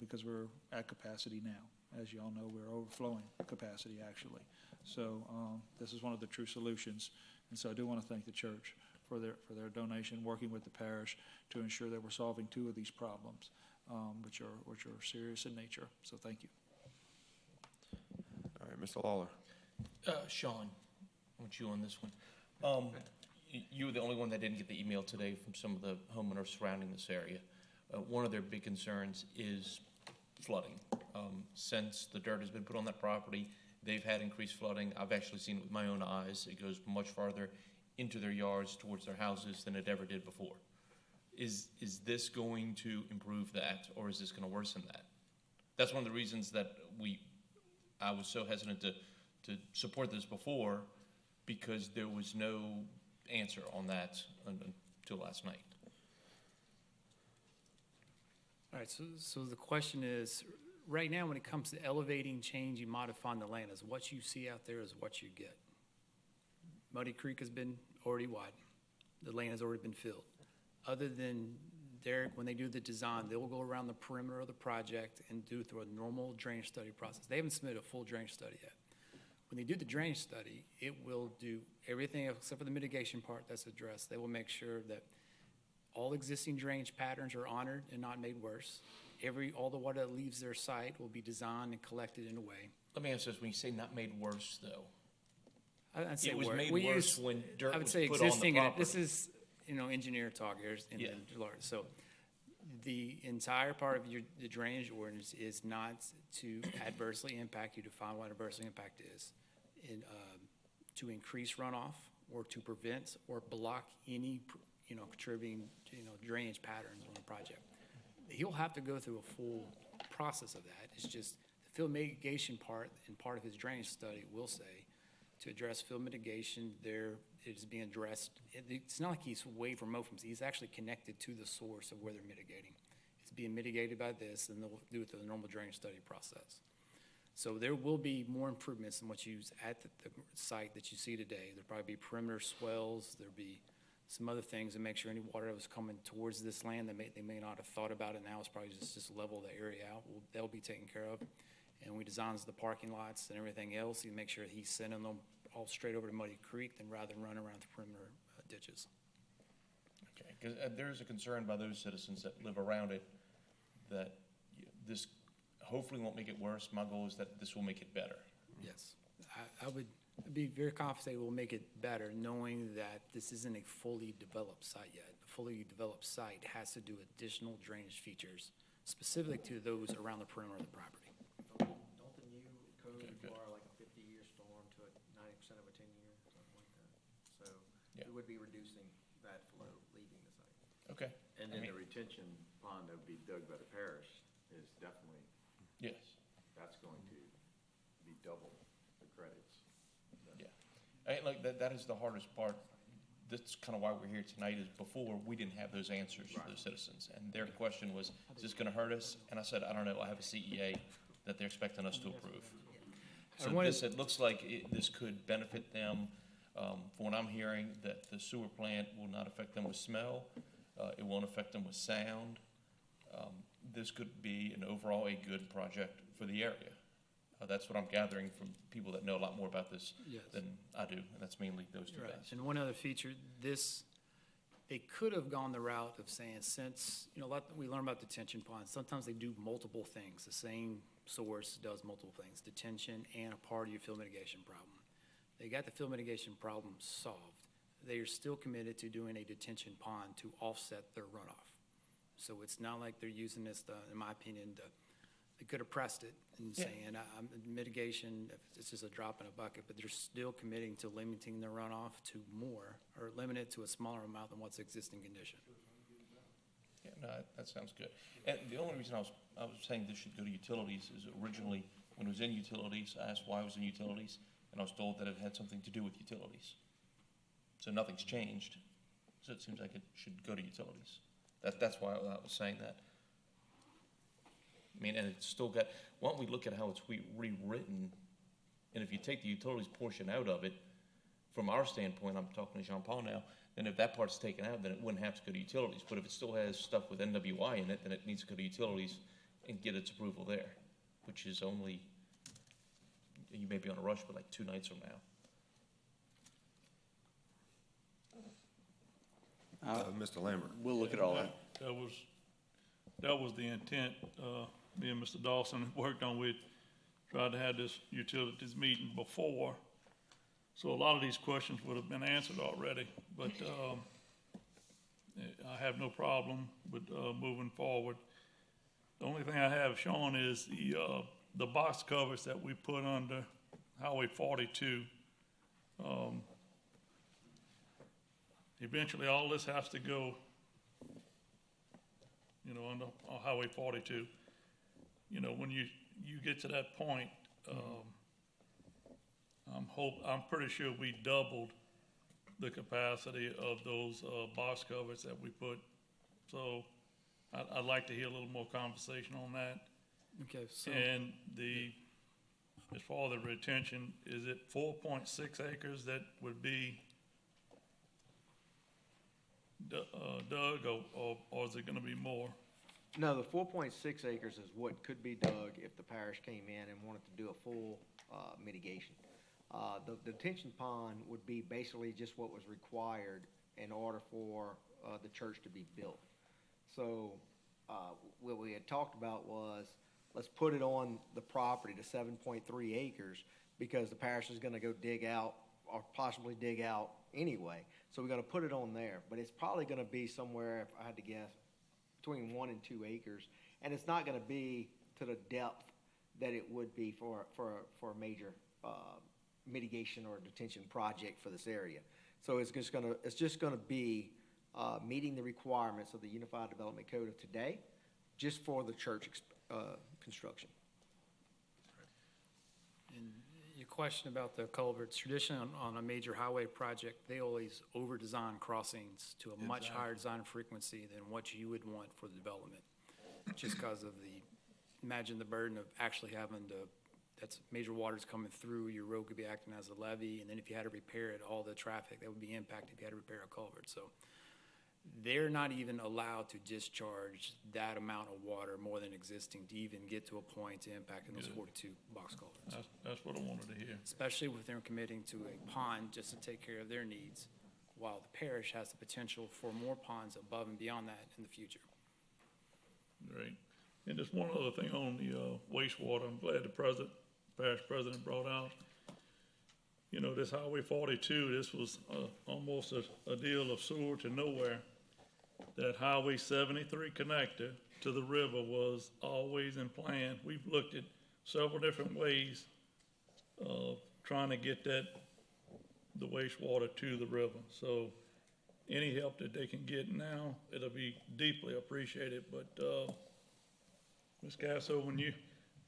because we're at capacity now. As you all know, we're overflowing capacity, actually. So this is one of the true solutions. And so I do want to thank the church for their donation, working with the parish to ensure that we're solving two of these problems, which are serious in nature. So thank you. All right, Mr. Lawler. Sean, I want you on this one. You were the only one that didn't get the email today from some of the homeowners surrounding this area. One of their big concerns is flooding. Since the dirt has been put on that property, they've had increased flooding. I've actually seen it with my own eyes. It goes much farther into their yards towards their houses than it ever did before. is this going to improve that, or is this gonna worsen that? That's one of the reasons that I was so hesitant to support this before, because there was no answer on that until last night. All right, so the question is, right now, when it comes to elevating, changing, modifying the land, is what you see out there is what you get. Muddy Creek has been already widened. The land has already been filled. Other than Derek, when they do the design, they will go around the perimeter of the project and do it through a normal drainage study process. They haven't submitted a full drainage study yet. When they do the drainage study, it will do everything except for the mitigation part that's addressed. They will make sure that all existing drainage patterns are honored and not made worse. All the water that leaves their site will be designed and collected in a way. Let me ask this, when you say not made worse, though, I'd say it was worse. made We worse use- when dirt I would was say put on the existing, and property. this is, engineer talk here in Yeah. Florida. So the entire part of the drainage ordinance is not to adversely impact, you define what adversely impact is, to increase runoff or to prevent or block any, contributing, drainage patterns on a project. He'll have to go through a full process of that. It's just the field mitigation part, and part of his drainage study will say, to address field mitigation, there it is being addressed. It's not like he's away from remote. He's actually connected to the source of where they're mitigating. It's being mitigated by this, and they'll do it through the normal drainage study process. So there will be more improvements than what you use at the site that you see today. There'll probably be perimeter swells. There'll be some other things to make sure any water that was coming towards this land, they may not have thought about it now. It's probably just level the area out. They'll be taken care of. And we designs the parking lots and everything else. You make sure he's sending them all straight over to Muddy Creek than rather than run around the perimeter ditches. Okay, because there is a concern by those citizens that live around it that this hopefully won't make it worse. My goal is that this will make it better. Yes, I would be very confident we'll make it better, knowing that this isn't a fully developed site yet. A fully developed site has to do additional drainage features specific to those around the perimeter of the property. Don't the new code require like a 50-year storm to a 90% of a 10-year, something like that? So Yeah. we would be reducing that flow leaving the site. Okay. And then the retention pond that would be dug by the parish is definitely, Yes. that's going to be double the credits. Yeah. Like, that is the hardest part. That's kind of why we're here tonight, is before, we didn't have those answers for the citizens. And their question was, is this gonna hurt us? And I said, I don't know, I have a CEA that they're expecting us to approve. So it looks like this could benefit them. From what I'm hearing, that the sewer plant will not affect them with smell. It won't affect them with sound. This could be an overall a good project for the area. That's what I'm gathering from people that know a lot more about this Yes. than I do, and that's mainly those two Right. guys. And one other feature, they could have gone the route of saying, since, we learn about detention ponds, sometimes they do multiple things. The same source does multiple things, detention and a part of your field mitigation problem. They got the field mitigation problem solved. They are still committed to doing a detention pond to offset their runoff. So it's not like they're using this, in my opinion, they could have pressed it and saying, mitigation, it's just a drop in a bucket, but they're still committing to limiting their runoff to more, or limit it to a smaller amount than what's existing condition. Yeah, no, that sounds good. And the only reason I was saying this should go to utilities is originally, when it was in utilities, I asked why it was in utilities, and I was told that it had something to do with utilities. So nothing's changed, so it seems like it should go to utilities. That's why I was saying that. I mean, and it's still got, why don't we look at how it's rewritten, and if you take the utilities portion out of it, from our standpoint, I'm talking to Jean Paul now, then if that part's taken out, then it wouldn't have to go to utilities. But if it still has stuff with NWI in it, then it needs to go to utilities and get its approval there, which is only, you may be on a rush, but like 2 nights from now. Mr. Lambert. We'll look at all that. That was the intent, me and Mr. Dawson worked on. We tried to have this utilities meeting before, so a lot of these questions would have been answered already, but I have no problem with moving forward. The only thing I have shown is the box covers that we put under Highway 42. Eventually, all this has to go you know, on Highway 42. You know, when you get to that point, I'm pretty sure we doubled the capacity of those box covers that we put. So I'd like to hear a little more conversation on that. Okay, so. And as far as the retention, is it 4.6 acres that would be dug, or is it gonna be more? No, the 4.6 acres is what could be dug if the parish came in and wanted to do a full mitigation. The detention pond would be basically just what was required in order for the church to be built. So what we had talked about was, let's put it on the property to 7.3 acres, because the parish is gonna go dig out, or possibly dig out anyway. So we're gonna put it on there, but it's probably gonna be somewhere, if I had to guess, between 1 and 2 acres. And it's not gonna be to the depth that it would be for a major mitigation or detention project for this area. So it's just gonna be meeting the requirements of the Unified Development Code of today, just for the church construction. And your question about the culverts, traditionally on a major highway project, they always over-design crossings to a much higher design frequency than what you would want for the development. Just because of imagine the burden of actually having that's major waters coming through, your road could be acting as a levee, and then if you had to repair it, all the traffic that would be impacted if you had to repair a culvert. So they're not even allowed to discharge that amount of water more than existing to even get to a point to impact in those 42 box culverts. That's what I wanted to hear. Especially with them committing to a pond just to take care of their needs, while the parish has the potential for more ponds above and beyond that in the future. Great. And just one other thing on the wastewater, I'm glad the parish president brought out, you know, this Highway 42, this was almost a deal of sewer to nowhere. That Highway 73 connector to the river was always in plan. We've looked at several different ways of trying to get the wastewater to the river. So any help that they can get now, it'll be deeply appreciated. But Ms. Casso, when you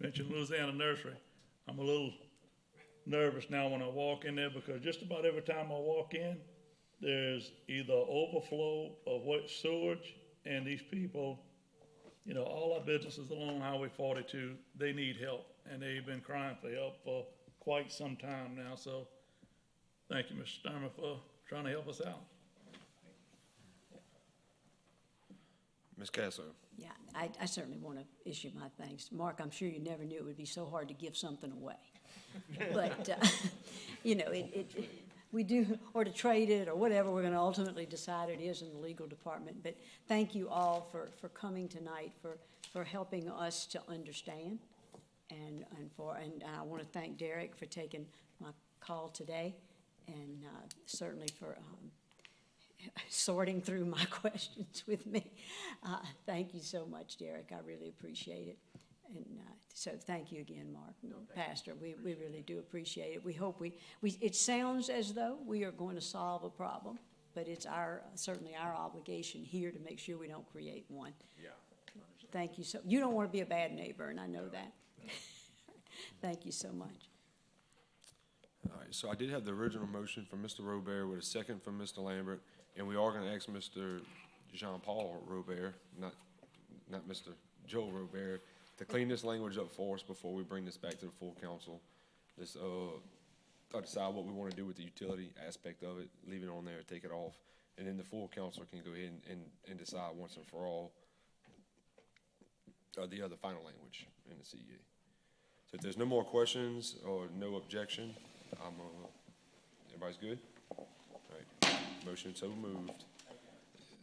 mentioned Louisiana Nursery, I'm a little nervous now when I walk in there, because just about every time I walk in, there's either overflow of wet sewage, and these people, you know, all our businesses along Highway 42, they need help, and they've been crying for help for quite some time now. So thank you, Mr. Sturman, for trying to help us out. Ms. Casso. Yeah, I certainly want to issue my thanks. Mark, I'm sure you never knew it would be so hard to give something away. But, you know, we do, or to trade it or whatever we're going to ultimately decide it is in the legal department. But thank you all for coming tonight, for helping us to understand. And I want to thank Derek for taking my call today, and certainly for sorting through my questions with me. Thank you so much, Derek. I really appreciate it. And so thank you again, Mark, Pastor. We really do appreciate it. We hope it sounds as though we are going to solve a problem, but it's certainly our obligation here to make sure we don't create one. Yeah. Thank you. You don't want to be a bad neighbor, and I know that. Thank you so much. All right, so I did have the original motion from Mr. Robert with a second from Mr. Lambert, and we are going to ask Mr. Jean-Paul Robert, not Mr. Joel Robert, to clean this language up for us before we bring this back to the full council. Just decide what we want to do with the utility aspect of it, leave it on there, take it off, and then the full council can go ahead and decide once and for all the other final language in the CEA. So if there's no more questions or no objection, everybody's good? All right, motion so moved.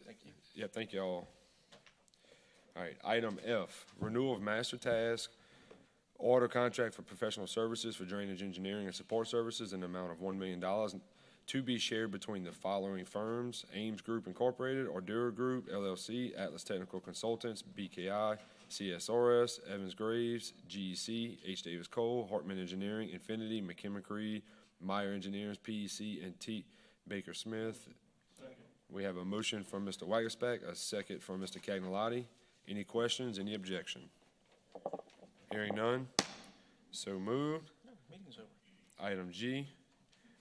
Thank you. Yeah, thank you all. All right, item F, renewal of master task, order contract for professional services for drainage engineering and support services in the amount of $1 million to be shared between the following firms: Ames Group Incorporated, Ordura Group, LLC, Atlas Technical Consultants, BKI, CSRS, Evans Graves, GEC, H. Davis Cole, Hartman Engineering, Infinity, McKim-McCree, Meyer Engineers, PEC, and T. Baker Smith. We have a motion from Mr. Wagaspack, a second from Mr. Cagnolati. Any questions, any objection? Hearing none, so moved. Item G,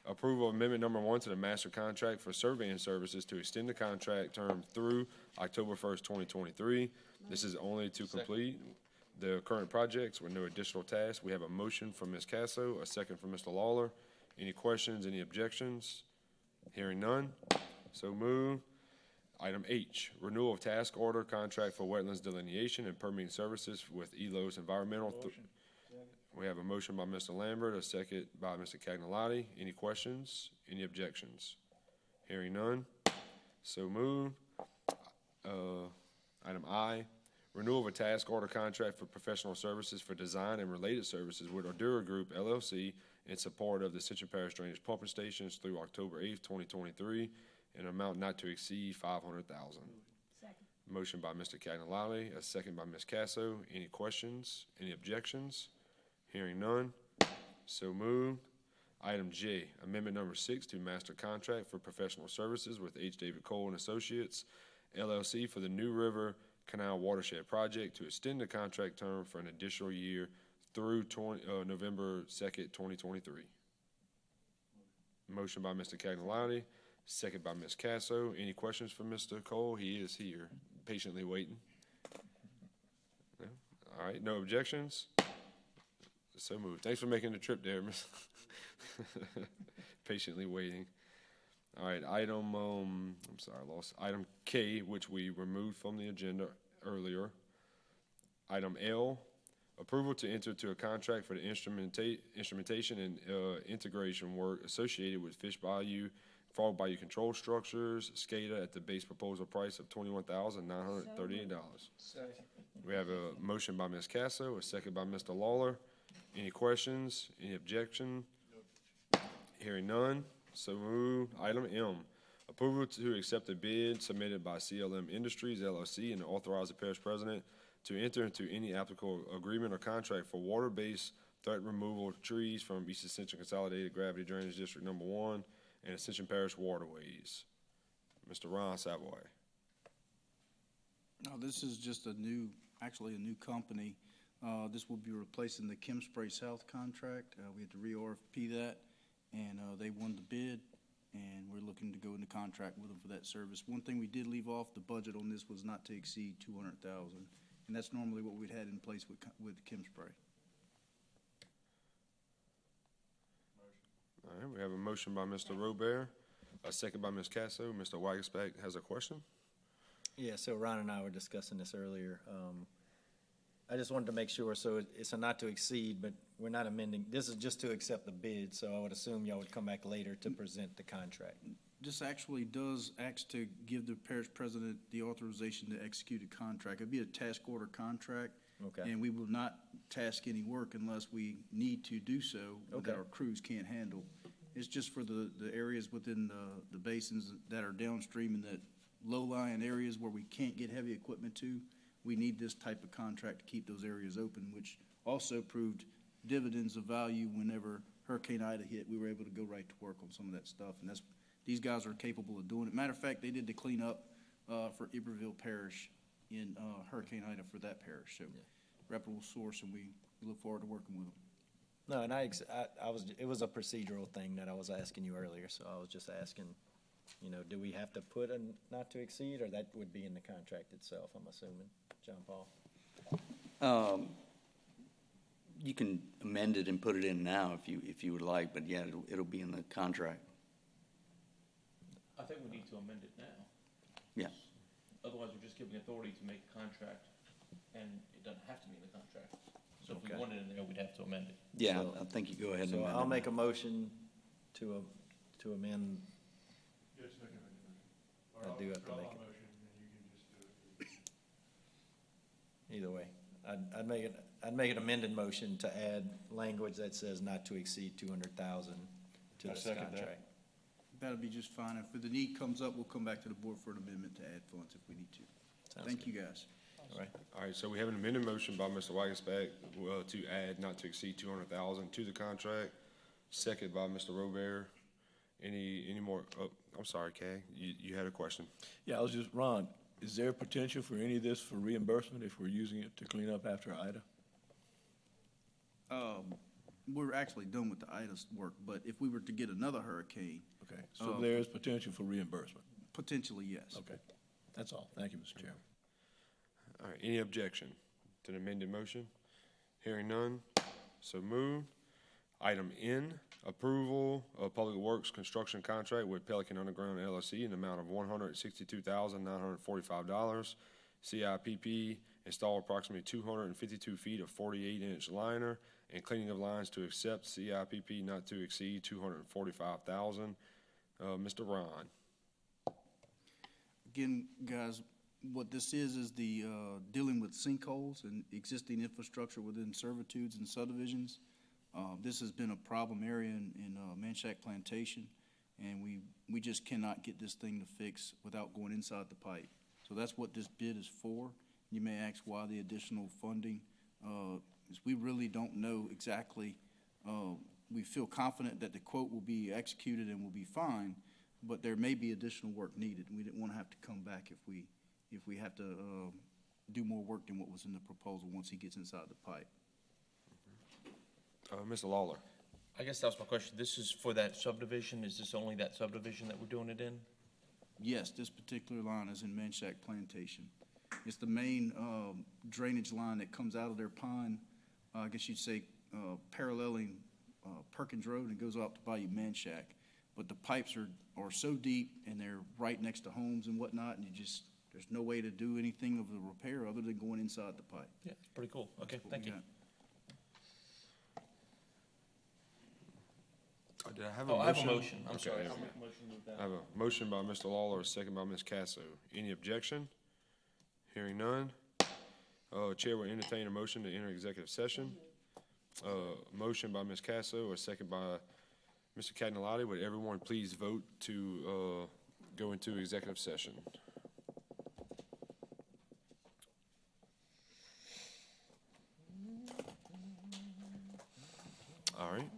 approval of amendment number 1 to the master contract for surveying services to extend the contract term through October 1st, 2023. This is only to complete the current projects with no additional tasks. We have a motion from Ms. Casso, a second from Mr. Lawler. Any questions, any objections? Hearing none, so moved. Item H, renewal of task order contract for wetlands delineation and permitting services with ELOS Environmental. We have a motion by Mr. Lambert, a second by Mr. Cagnolati. Any questions, any objections? Hearing none, so moved. Item I, renewal of a task order contract for professional services for design and related services with Ordura Group LLC in support of the Ascension Parish drainage pumping stations through October 8th, 2023, in an amount not to exceed $500,000. Motion by Mr. Cagnolati, a second by Ms. Casso. Any questions, any objections? Hearing none, so moved. Item J, amendment number 6 to master contract for professional services with H. David Cole and Associates LLC for the New River Canal Watershed Project to extend the contract term for an additional year through November 2nd, 2023. Motion by Mr. Cagnolati, second by Ms. Casso. Any questions for Mr. Cole? He is here, patiently waiting. No? All right, no objections? So moved. Thanks for making the trip there, Miss. Patiently waiting. All right, item, item K, which we removed from the agenda earlier. Item L, approval to enter into a contract for the instrumentation and integration work associated with Fish Bayou, Frog Bayou Control Structures, SCADA at the base proposal price of $21,938. We have a motion by Ms. Casso, a second by Mr. Lawler. Any questions, any objection? Hearing none, so moved. Item M, approval to accept a bid submitted by CLM Industries LLC and authorize the parish president to enter into any applicable agreement or contract for water-based threat removal of trees from East Ascension Consolidated Gravity Drainage District Number 1 and Ascension Parish Waterways. Mr. Ron Savoy. No, this is just actually a new company. This will be replacing the Chem Spray South contract. We had to re-RFP that, and they won the bid, and we're looking to go into contract with them for that service. One thing we did leave off, the budget on this was not to exceed $200,000, and that's normally what we'd had in place with Chem Spray. All right, we have a motion by Mr. Robert, a second by Ms. Casso. Mr. Wagesback has a question. Yeah, so Ron and I were discussing this earlier. I just wanted to make sure, so it's a not to exceed, but we're not amending. This is just to accept the bid, so I would assume y'all would come back later to present the contract. This actually does ask to give the parish president the authorization to execute a contract. It'd be a task order contract. Okay. And we will not task any work unless we need to do so, Okay. that our crews can't handle. It's just for the areas within the basins that are downstream and that low-lying areas where we can't get heavy equipment to. We need this type of contract to keep those areas open, which also proved dividends of value whenever Hurricane Ida hit. We were able to go right to work on some of that stuff, and these guys are capable of doing it. Matter of fact, they did the cleanup for Iberville Parish in Hurricane Ida for that parish. So, reputable source, and we look forward to working with them. No, and it was a procedural thing that I was asking you earlier, so I was just asking, do we have to put a not to exceed, or that would be in the contract itself, I'm assuming, John Paul? You can amend it and put it in now if you would like, but yeah, it'll be in the contract. I think we need to amend it now. Yeah. Otherwise, we're just giving authority to make a contract, and it doesn't have to be in the contract. So if we want it in there, we'd have to amend it. Yeah, I think you go ahead and So amend it. I'll make a motion to amend. I do have to make it. Either way, I'd make an amended motion to add language that says not to exceed 200,000 to this contract. That'll be just fine. If the need comes up, we'll come back to the board for an amendment to add funds if we need to. Thank you, guys. All right. All right, so we have an amended motion by Mr. Wagesback to add not to exceed 200,000 to the contract. Second by Mr. Robert. Any more? Oh, I'm sorry, Kay. You had a question. Yeah, Ron, Is there potential for any of this for reimbursement if we're using it to clean up after Ida? We're actually done with the IDA's work, but if we were to get another hurricane, Okay, so there is potential for reimbursement. potentially, yes. Okay, that's all. Thank you, Mr. Chairman. All right, any objection to the amended motion? Hearing none, so moved. Item N, approval of Public Works construction contract with Pelican Underground LLC in the amount of $162,945. CIPP install approximately 252 feet of 48-inch liner and cleaning of lines to accept CIPP not to exceed $245,000. Mr. Ron. Again, guys, what this is the, dealing with sinkholes and existing infrastructure within servitudes and subdivisions. This has been a problem area in Manchac Plantation, and we just cannot get this thing to fix without going inside the pipe. So that's what this bid is for. You may ask why the additional funding, is we really don't know exactly. We feel confident that the quote will be executed and will be fine, but there may be additional work needed. We didn't want to have to come back if we have to do more work than what was in the proposal once he gets inside the pipe. Mr. Lawler. I guess that was my question. This is for that subdivision? Is this only that subdivision that we're doing it in? Yes, this particular line is in Manchac Plantation. It's the main drainage line that comes out of their pond, I guess you'd say paralleling Perkins Road and goes up to Bayou Manchac. But the pipes are so deep and they're right next to homes and whatnot, and there's no way to do anything of the repair other than going inside the pipe. Yeah, it's pretty cool. Okay, thank you. Did I have a Oh, motion? I have a motion. I'm Okay, sorry. yeah. I'll make a motion to move that. I have a motion by Mr. Lawler, a second by Ms. Casso. Any objection? Hearing none. Chair will entertain a motion to enter executive session. Motion by Ms. Casso, a second by Mr. Cagnolati. Would everyone please vote to go into executive session? All right.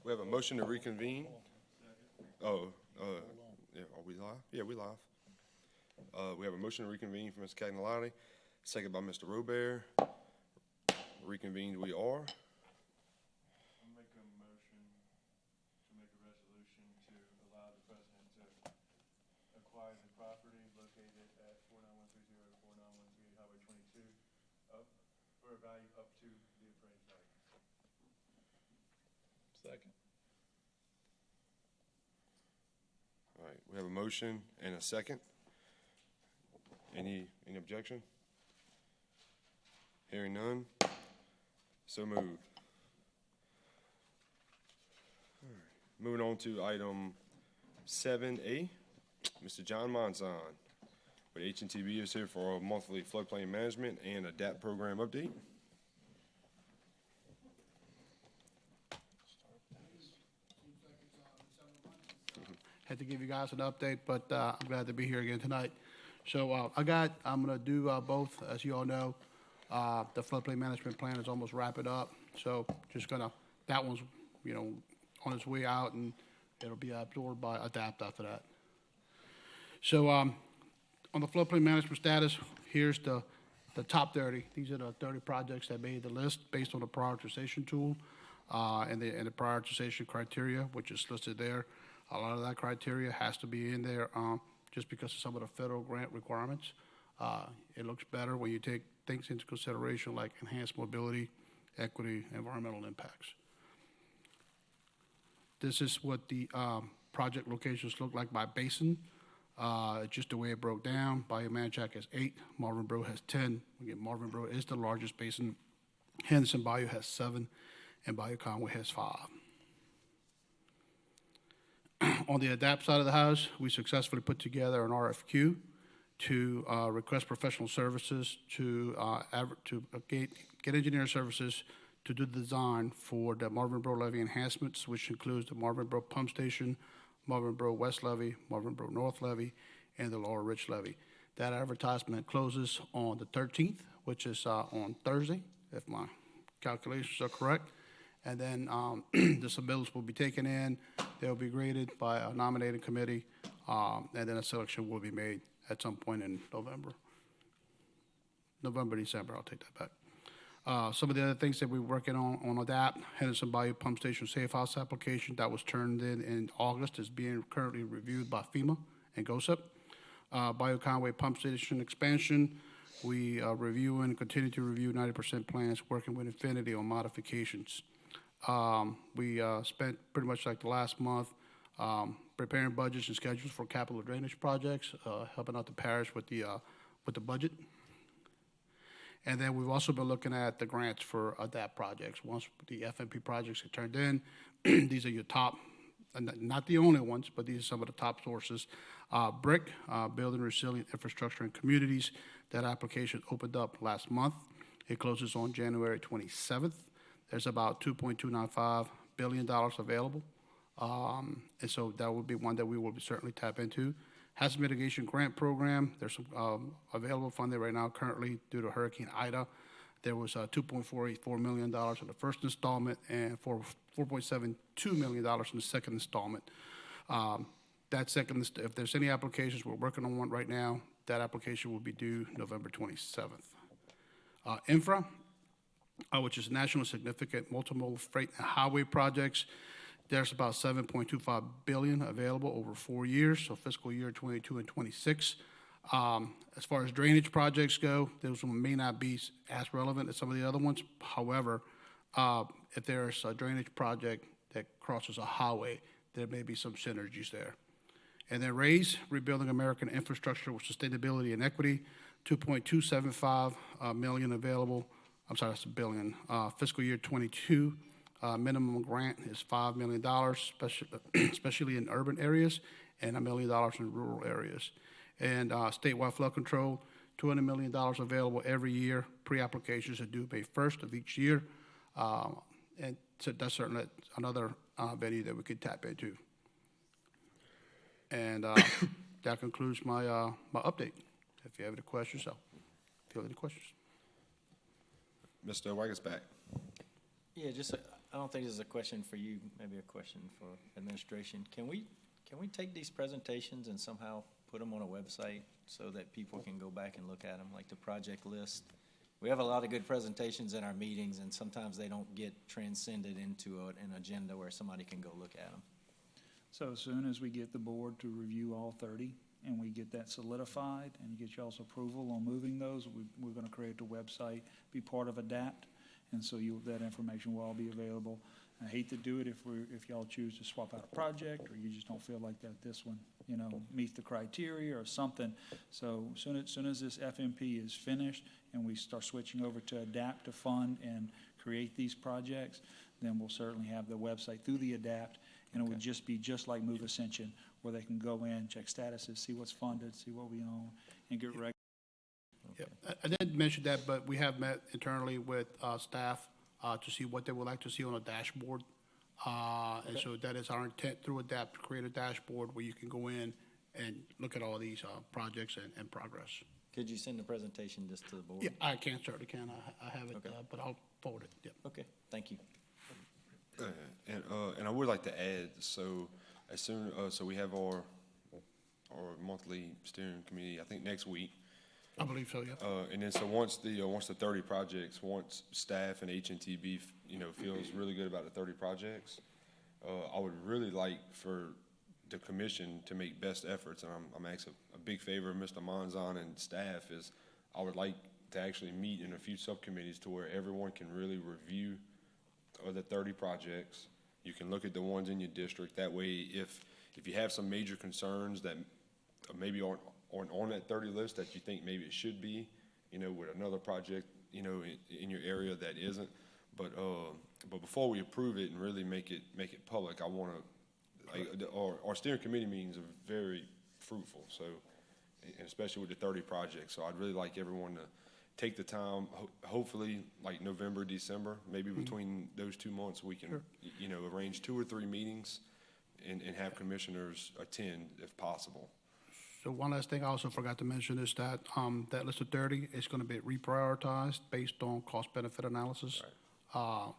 We have a motion to reconvene. Oh, yeah, are we live? Yeah, we live. We have a motion to reconvene from Mr. Cagnolati, second by Mr. Robert. Reconvened we are. I'll make a motion to make a resolution to allow the president to acquire the property located at 49130, 4913 Highway 22, up for a value up to the appraised value. Second. All right, we have a motion and a second. Any objection? Hearing none. So moved. All right. Moving on to item 7A, Mr. John Monson with H&TB is here for a monthly floodplain management and ADAPT program update. Had to give you guys an update, but I'm glad to be here again tonight. So I'm gonna do both, as you all know. The floodplain management plan is almost wrapping up, so that one's, on its way out, and it'll be absorbed by ADAPT after that. So, on the floodplain management status, here's the top 30. These are the 30 projects that made the list based on the prioritization tool, and the prioritization criteria, which is listed there. A lot of that criteria has to be in there, just because of some of the federal grant requirements. It looks better when you take things into consideration like enhanced mobility, equity, environmental impacts. This is what the project locations look like by basin. Just the way it broke down. Bayou Manchac has 8, Marvin Bro has 10. Again, Marvin Bro is the largest basin. Henderson Bayou has 7, and Bayou Conway has 5. On the ADAPT side of the house, we successfully put together an RFQ to request professional services to get engineering services to do the design for the Marvin Bro levee enhancements, which includes the Marvin Bro pump station, Marvin Bro West levee, Marvin Bro North levee, and the Laurel Ridge levee. That advertisement closes on the 13th, which is on Thursday, if my calculations are correct. And then the submittals will be taken in. They'll be graded by a nominating committee, and then a selection will be made at some point in December, I'll take that back. Some of the other things that we're working on ADAPT, Henderson Bayou Pump Station Safe House application that was turned in August is being currently reviewed by FEMA and GOSEP. Bayou Conway Pump Station expansion, we review and continue to review 90% plans, working with Infinity on modifications. We spent pretty much like the last month preparing budgets and schedules for capital drainage projects, helping out the parish with the budget. And then we've also been looking at the grants for ADAPT projects. Once the FMP projects get turned in, these are your top, not the only ones, but these are some of the top sources. BRIC, Building Resilient Infrastructure in Communities, that application opened up last month. It closes on January 27th. There's about $2.295 billion available. And so that would be one that we will certainly tap into. Hazard Mitigation Grant Program, there's some available funding right now currently due to Hurricane Ida. There was $2.484 million in the first installment and $4.72 million in the second installment. If there's any applications, we're working on one right now. That application will be due November 27th. Infra, which is national significant multimodal freight and highway projects. There's about $7.25 billion available over 4 years, so fiscal year 22 and 26. As far as drainage projects go, those may not be as relevant as some of the other ones. However, if there's a drainage project that crosses a highway, there may be some synergies there. And then RAISE, Rebuilding American Infrastructure with Sustainability and Equity, $2.275 million available. I'm sorry, that's a billion. Fiscal year 22, minimum grant is $5 million, especially in urban areas, and $1 million in rural areas. And statewide flood control, $200 million available every year. Pre-applications are due May 1st of each year. And so that's certainly another venue that we could tap into. And that concludes my my update. If you have any questions, I'll field any questions. Mr. Wagasback. Yeah, just I don't think this is a question for you, maybe a question for administration. Can we take these presentations and somehow put them on a website so that people can go back and look at them, like the project list? We have a lot of good presentations in our meetings, and sometimes they don't get transcended into an agenda where somebody can go look at them. So as soon as we get the board to review all 30, and we get that solidified, and get y'all's approval on moving those, we're gonna create the website, be part of ADAPT, and so that information will all be available. I hate to do it if y'all choose to swap out a project, or you just don't feel like that this one, meets the criteria or something. So soon as this FMP is finished, and we start switching over to ADAPT to fund and create these projects, then we'll certainly have the website through the ADAPT, and it would just be just like Move Ascension, where they can go in, check statuses, see what's funded, see what we own, and get ready. Yeah, I didn't mention that, but we have met internally with staff to see what they would like to see on a dashboard. And so that is our intent through ADAPT, to create a dashboard where you can go in and look at all these projects and progress. Could you send the presentation just to the board? Yeah, I certainly can. I have it, but I'll forward it, yeah. Okay, thank you. And I would like to add, so as soon, so we have our monthly steering committee, I think next week. I believe so, yeah. And then so once the 30 projects, once staff and HNTB, feels really good about the 30 projects, I would really like for the commission to make best efforts, and I'm asking a big favor of Mr. Monzon and staff is I would like to actually meet in a few subcommittees to where everyone can really review the 30 projects. You can look at the ones in your district. That way, if you have some major concerns that maybe aren't on that 30 list that you think maybe it should be, with another project, in your area that isn't. But before we approve it and really make it public, I want to, our steering committee meetings are very fruitful. So, and especially with the 30 projects. So I'd really like everyone to take the time, hopefully like November, December, maybe between those 2 months, we can, arrange 2 or 3 meetings and have commissioners attend if possible. So one last thing I also forgot to mention is that that list of 30 is going to be reprioritized based on cost-benefit analysis,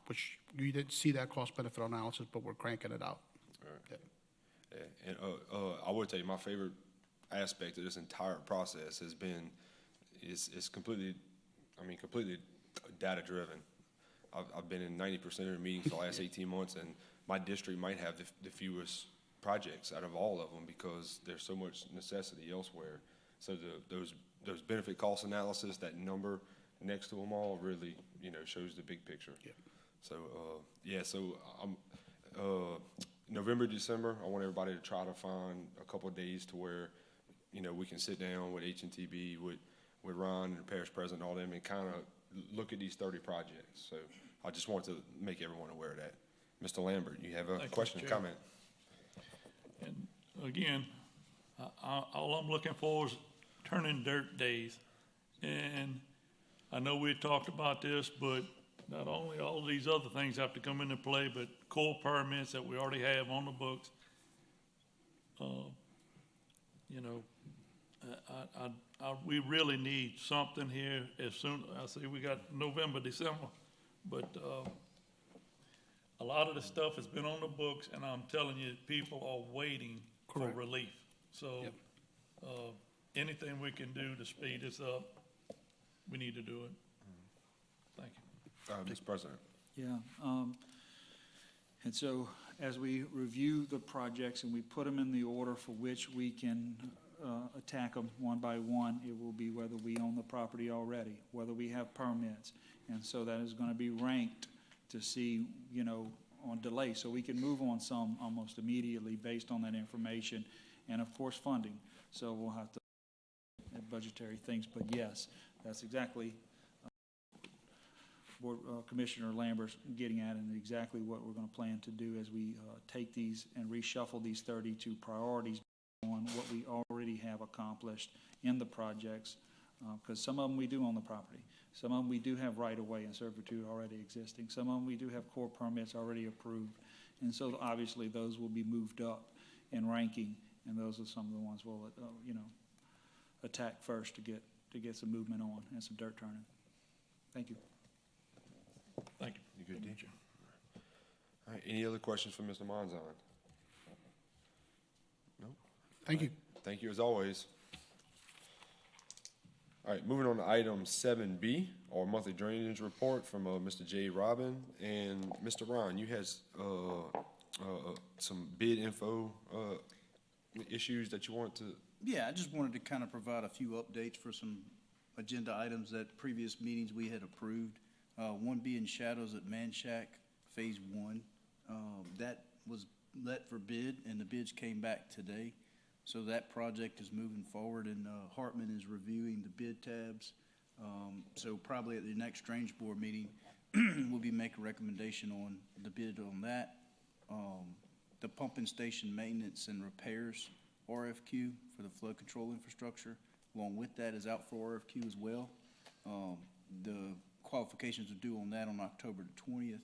which you didn't see that cost-benefit analysis, but we're cranking it out. Right. Yeah. And I would tell you my favorite aspect of this entire process has been is completely data-driven. I've been in 90% of the meetings the last 18 months, and my district might have the fewest projects out of all of them because there's so much necessity elsewhere. So those benefit cost analysis, that number next to them all really, shows the big picture. Yeah. So, November, December, I want everybody to try to find a couple of days to where, we can sit down with HNTB, with Ron and the parish president and all them and kind of look at these 30 projects. So I just want to make everyone aware of that. Mr. Lambert, you have a question or comment? And again, all I'm looking for is turning dirt days. And I know we talked about this, but not only all of these other things have to come into play, but core permits that we already have on the books. We really need something here as soon, I see we got November, December, but a lot of the stuff has been on the books, and I'm telling you, people are waiting for relief. So anything we can do to speed this up, we need to do it. Thank you. Mr. President. Yeah, and so as we review the projects and we put them in the order for which we can attack them one by one, it will be whether we own the property already, whether we have permits. And so that is going to be ranked to see, on delay. So we can move on some almost immediately based on that information. And of course, funding. So we'll have to budgetary things, but yes, that's exactly Board Commissioner Lambert's getting at, and exactly what we're going to plan to do as we take these and reshuffle these 32 priorities on what we already have accomplished in the projects, because some of them we do own the property. Some of them we do have right-of-way and servitude already existing. Some of them we do have core permits already approved. And so obviously those will be moved up in ranking, and those are some of the ones we'll attack first to get some movement on and some dirt turning. Thank you. Thank you. You good, DJ? All right, any other questions for Mr. Monzon? No? Thank you. Thank you as always. All right, moving on to item 7B, our monthly drainage report from Mr. J. Robin. And Mr. Ron, you had some bid info issues that you want to. Yeah, I just wanted to kind of provide a few updates for some agenda items that previous meetings we had approved. One being Shadows at Man Shack, Phase 1. That was let for bid, and the bids came back today. So that project is moving forward, and Hartman is reviewing the bid tabs. So probably at the next Strange Board meeting, we'll be making a recommendation on the bid on that. The pumping station maintenance and repairs RFQ for the flood control infrastructure, along with that, is out for RFQ as well. The qualifications are due on that on October the 20th.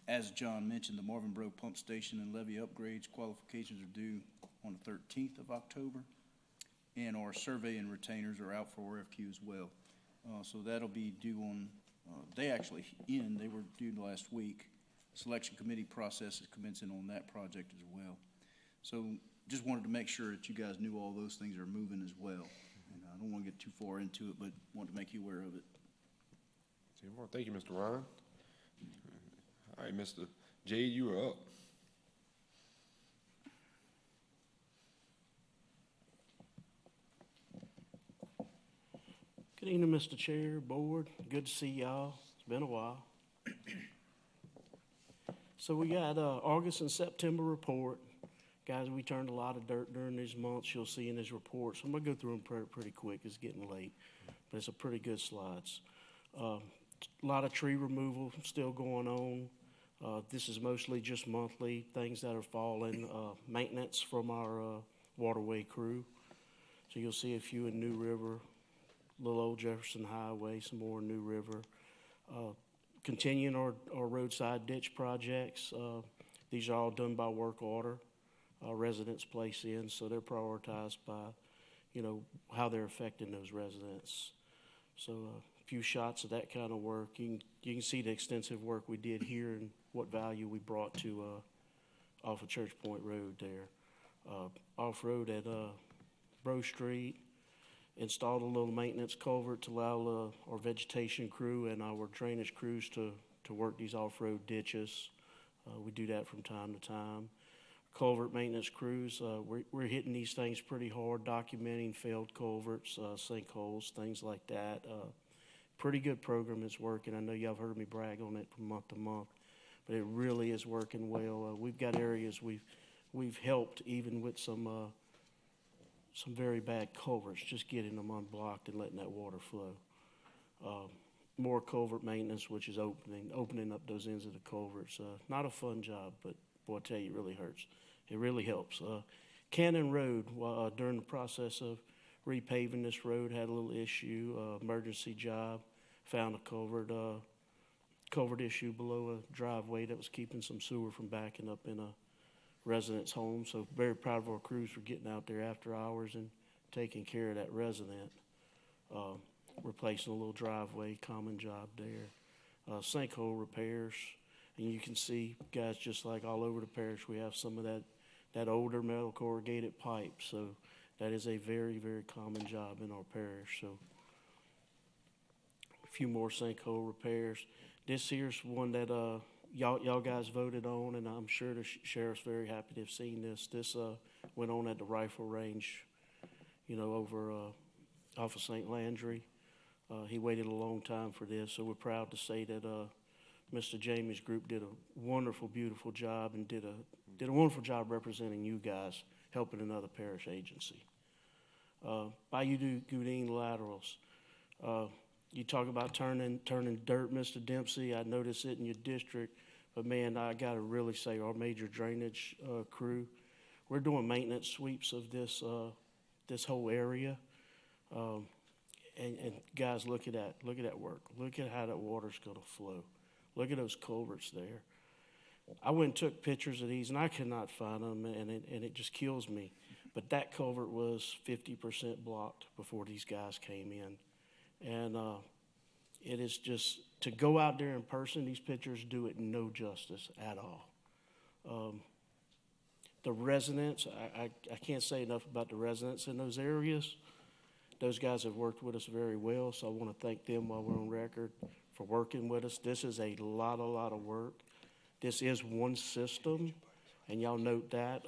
As John mentioned, the Marvin Bro Pump Station and levee upgrades qualifications are due on the 13th of October. And our survey and retainers are out for RFQ as well. So that'll be due on, they were due last week. Selection committee process is commencing on that project as well. So just wanted to make sure that you guys knew all those things are moving as well. And I don't want to get too far into it, but want to make you aware of it. Thank you, Mr. Ron. All right, Mr. Jade, you are up. Good evening, Mr. Chair, Board. Good to see y'all. It's been a while. So we got August and September report. Guys, we turned a lot of dirt during these months. You'll see in his report. So I'm going to go through them pretty quick. It's getting late, but it's a pretty good slides. A lot of tree removal still going on. This is mostly just monthly things that are falling. Maintenance from our waterway crew. So you'll see a few in New River. Little old Jefferson Highway, some more New River. Continuing our roadside ditch projects. These are all done by work order. Residents place in, so they're prioritized by, how they're affecting those residents. So a few shots of that kind of work. You can see the extensive work we did here and what value we brought to off of Church Point Road there. Off-road at Bro Street. Installed a little maintenance culvert to allow our vegetation crew and our drainage crews to work these off-road ditches. We do that from time to time. Culvert maintenance crews, we're hitting these things pretty hard, documenting failed culverts, sinkholes, things like that. Pretty good program. It's working. I know y'all have heard me brag on it from month to month, but it really is working well. We've got areas we've helped even with some very bad culverts, just getting them unblocked and letting that water flow. More culvert maintenance, which is opening up those ends of the culverts. Not a fun job, but boy, I tell you, it really hurts. It really helps. Cannon Road, during the process of repaving this road, had a little issue, emergency job, found a culvert issue below a driveway that was keeping some sewer from backing up in a resident's home. So very proud of our crews for getting out there after hours and taking care of that resident. Replacing a little driveway, common job there. Sinkhole repairs, and you can see, guys, just like all over the parish, we have some of that older metal corrugated pipe. So that is a very, very common job in our parish. So a few more sinkhole repairs. This here's one that y'all guys voted on, and I'm sure the sheriff's very happy to have seen this. This went on at the rifle range, over off of St. Landry. He waited a long time for this, so we're proud to say that Mr. Jamie's group did a wonderful, beautiful job and did a wonderful job representing you guys, helping another parish agency. Bayou Goudin laterals. You talk about turning dirt, Mr. Dempsey. I noticed it in your district, but man, I got to really say our major drainage crew, we're doing maintenance sweeps of this whole area. And guys, look at that work. Look at how that water's going to flow. Look at those culverts there. I went and took pictures of these, and I could not find them, and it just kills me. But that culvert was 50% blocked before these guys came in. And It is just, to go out there in person, these pictures do it no justice at all. The residents, I can't say enough about the residents in those areas. Those guys have worked with us very well, so I want to thank them while we're on record for working with us. This is a lot of work. This is one system, and y'all note that.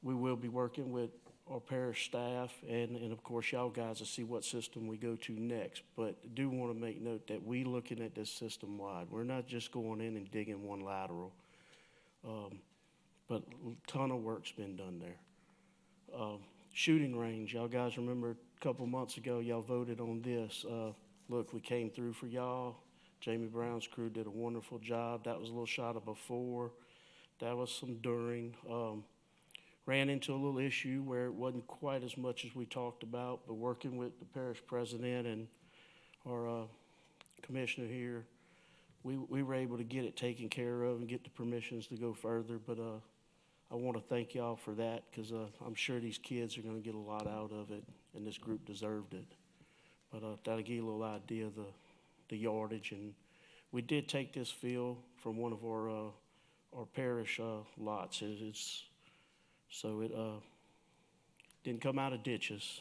We will be working with our parish staff and of course, y'all guys to see what system we go to next. But I do want to make note that we looking at this system-wide. We're not just going in and digging one lateral. But a ton of work's been done there. Shooting range, y'all guys remember a couple months ago, y'all voted on this. Look, we came through for y'all. Jamie Brown's crew did a wonderful job. That was a little shot of before. That was some during. Ran into a little issue where it wasn't quite as much as we talked about, but working with the parish president and our commissioner here, we were able to get it taken care of and get the permissions to go further. But I want to thank y'all for that, because I'm sure these kids are going to get a lot out of it, and this group deserved it. But that'll give you a little idea of the yardage. And we did take this field from one of our parish lots. So it didn't come out of ditches,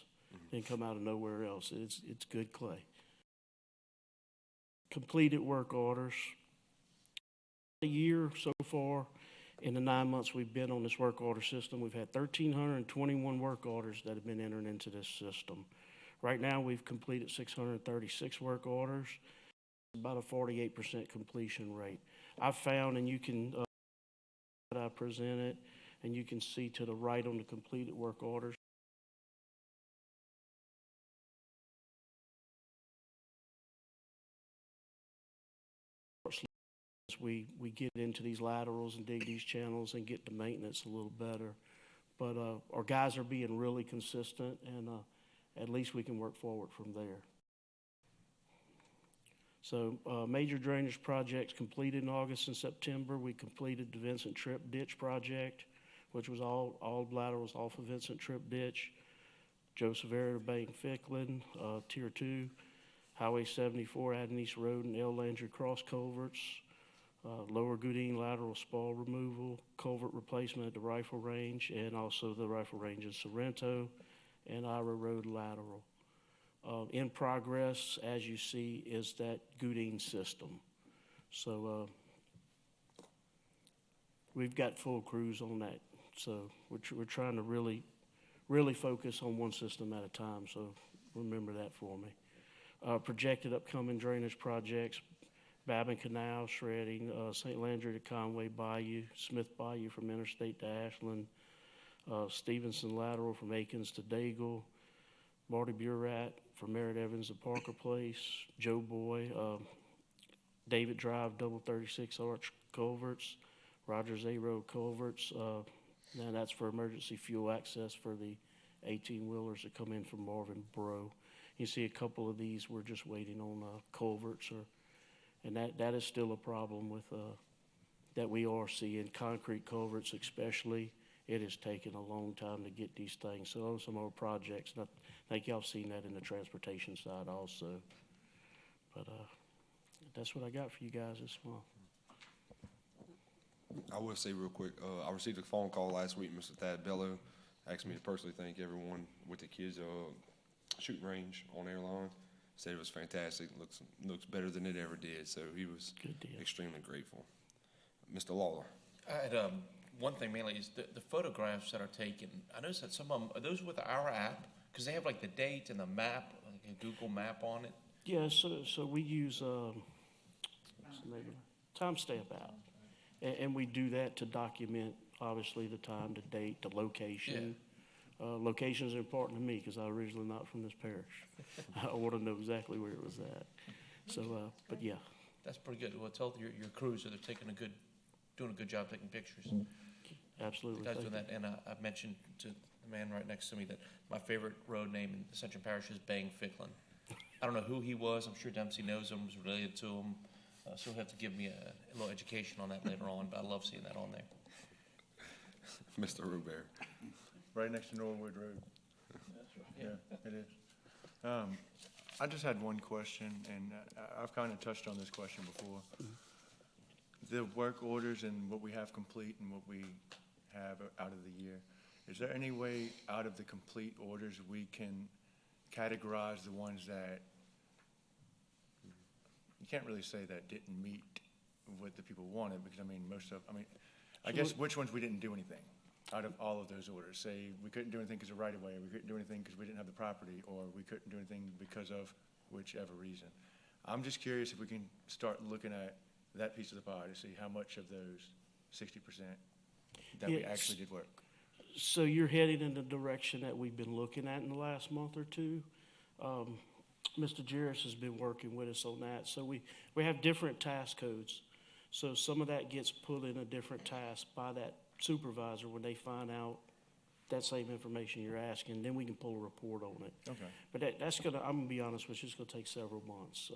didn't come out of nowhere else. It's good clay. Completed work orders. A year so far, in the 9 months we've been on this work order system, we've had 1,321 work orders that have been entered into this system. Right now, we've completed 636 work orders, about a 48% completion rate. I've found, and you can, I present it, and you can see to the right on the completed work orders. We get into these laterals and dig these channels and get the maintenance a little better. But our guys are being really consistent, and at least we can work forward from there. So major drainage projects completed in August and September. We completed the Vincent Tripp Ditch project, which was all laterals off of Vincent Tripp Ditch. Joseph Area Bank Ficklin, Tier 2, Highway 74, Adden East Road and L. Landry Cross culverts, Lower Goodine lateral spall removal, culvert replacement at the rifle range, and also the rifle range in Sorrento, and Ira Road lateral. In progress, as you see, is that Goodine system. So we've got full crews on that. So we're trying to really focus on one system at a time. So remember that for me. Projected upcoming drainage projects: Babin Canal shredding, St. Landry to Conway Bayou, Smith Bayou from Interstate to Ashland, Stevenson lateral from Akins to Daigle, Marty Burat from Merritt Evans to Parker Place, Joe Boy, David Drive double 36 arch culverts, Rogers A Road culverts. Now that's for emergency fuel access for the 18-wheelers that come in from Marvin Borough. You see a couple of these, we're just waiting on culverts, and that is still a problem with that we are seeing. Concrete culverts especially, it has taken a long time to get these things. So on some of our projects, I think y'all seen that in the transportation side also. But that's what I got for you guys this month. I will say real quick, I received a phone call last week. Mr. Thad Bello asked me to personally thank everyone with the kids' shooting range on Airline. Said it was fantastic. Looks better than it ever did. So he was extremely grateful. Mr. Lawler. I had one thing mainly is the photographs that are taken. I noticed that some of them, are those with our app? Because they have like the date and the map, like a Google map on it. Yeah, so we use timestamp app. And we do that to document, obviously, the time, the date, the location. Yeah. Location is important to me because I'm originally not from this parish. I want to know exactly where it was at. So, but yeah. That's pretty good. Well, tell your crews that they're doing a good job taking pictures. Absolutely. The guys doing that, and I mentioned to the man right next to me that my favorite road name in Ascension Parish is Bang Ficklin. I don't know who he was. I'm sure Dempsey knows him, was related to him. So he'll have to give me a little education on that later on, but I love seeing that on there. Mr. Robert. Right next to Norwood Road. That's right. Yeah, it is. I just had one question, and I've kind of touched on this question before. The work orders and what we have complete and what we have out of the year, is there any way out of the complete orders we can categorize the ones that, you can't really say that didn't meet what the people wanted, because I guess which ones we didn't do anything out of all of those orders? Say we couldn't do anything because of right-of-way, or we couldn't do anything because we didn't have the property, or we couldn't do anything because of whichever reason. I'm just curious if we can start looking at that piece of the pie to see how much of those 60% that we actually did work. So you're heading in the direction that we've been looking at in the last month or two. Mr. Jarris has been working with us on that. So we have different task codes. So some of that gets put in a different task by that supervisor when they find out that same information you're asking. Then we can pull a report on it. Okay. But that's gonna, I'm gonna be honest with you, it's gonna take several months.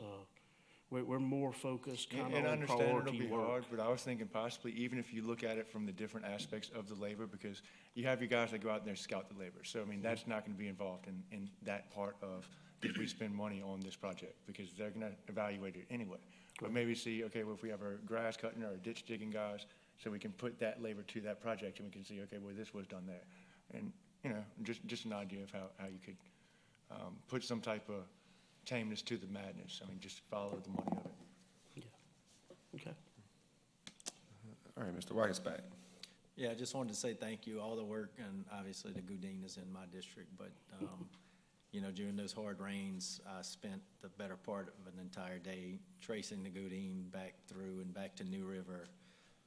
We're more focused kind And I of on understand it'll priority be work. hard, but I was thinking possibly, even if you look at it from the different aspects of the labor, because you have your guys that go out there and scout the labor. So, that's not gonna be involved in that part of, did we spend money on this project? Because they're gonna evaluate it anyway. But maybe see, okay, well, if we have our grass cutting or our ditch digging guys, so we can put that labor to that project, and we can see, okay, well, this was done there. And, just an idea of how you could put some type of tameness to the madness. Just follow the money of it. Okay. All right, Mr. Wagensback. Yeah, I just wanted to say thank you, all the work, and obviously the Goudin is in my district, but, during those hard rains, I spent the better part of an entire day tracing the Goudin back through and back to New River,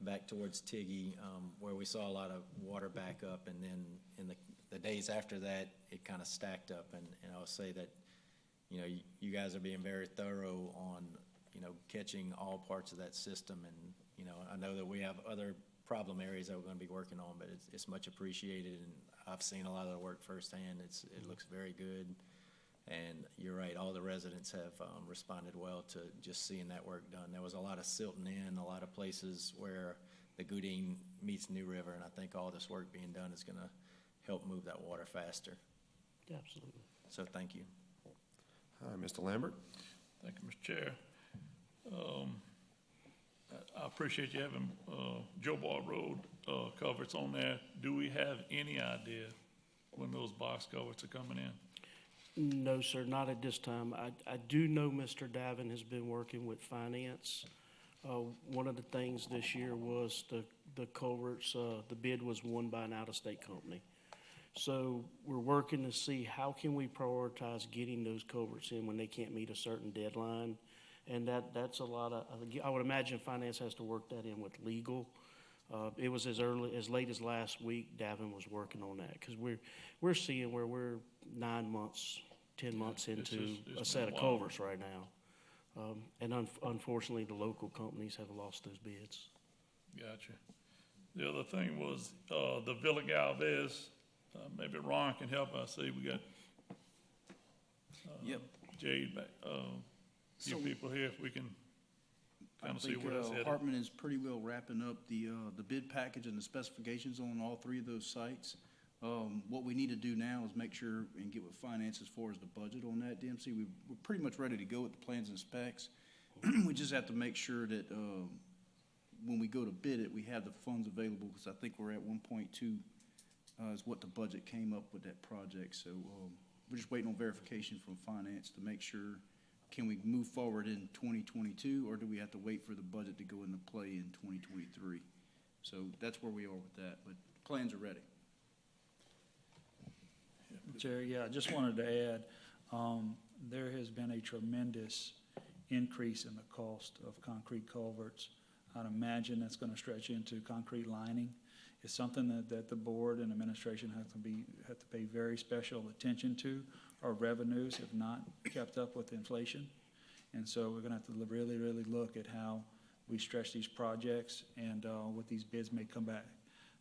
back towards Tiggy, where we saw a lot of water back up, and then in the days after that, it kind of stacked up, and I'll say that, you guys are being very thorough on, catching all parts of that system, and, I know that we have other problem areas that we're going to be working on, but it's much appreciated, and I've seen a lot of the work firsthand. It looks very good, and you're right, all the residents have responded well to just seeing that work done. There was a lot of silting in, a lot of places where the Goudin meets New River, and I think all this work being done is going to help move that water faster. Absolutely. So thank you. All right, Mr. Lambert. Thank you, Mr. Chair. I appreciate you having Joe Bar Road culverts on there. Do we have any idea when those box culverts are coming in? No, sir, not at this time. I do know Mr. Davin has been working with finance. One of the things this year was the culverts, the bid was won by an out-of-state company. So we're working to see how can we prioritize getting those culverts in when they can't meet a certain deadline. And that's a lot of, I would imagine finance has to work that in with legal. It was as late as last week, Davin was working on that, because we're seeing where we're 9 months, 10 months into a set of culverts right now. And unfortunately, the local companies have lost those bids. Gotcha. The other thing was the Villa Galvez. Maybe Ron can help. I see we got Jade back. Few people here, if we can kind of see where that's headed. Hartman is pretty well wrapping up the bid package and the specifications on all three of those sites. What we need to do now is make sure and get with finance as far as the budget on that, DMC. We're pretty much ready to go with the plans and specs. We just have to make sure that when we go to bid it, we have the funds available, because I think we're at 1.2 is what the budget came up with that project. So we're just waiting on verification from finance to make sure, can we move forward in 2022, or do we have to wait for the budget to go into play in 2023? So that's where we are with that, but plans are ready. Jerry, I just wanted to add, there has been a tremendous increase in the cost of concrete culverts. I'd imagine that's going to stretch into concrete lining. It's something that the board and administration have to pay very special attention to. Our revenues have not kept up with inflation, and so we're going to have to really, really look at how we stretch these projects and what these bids may come back.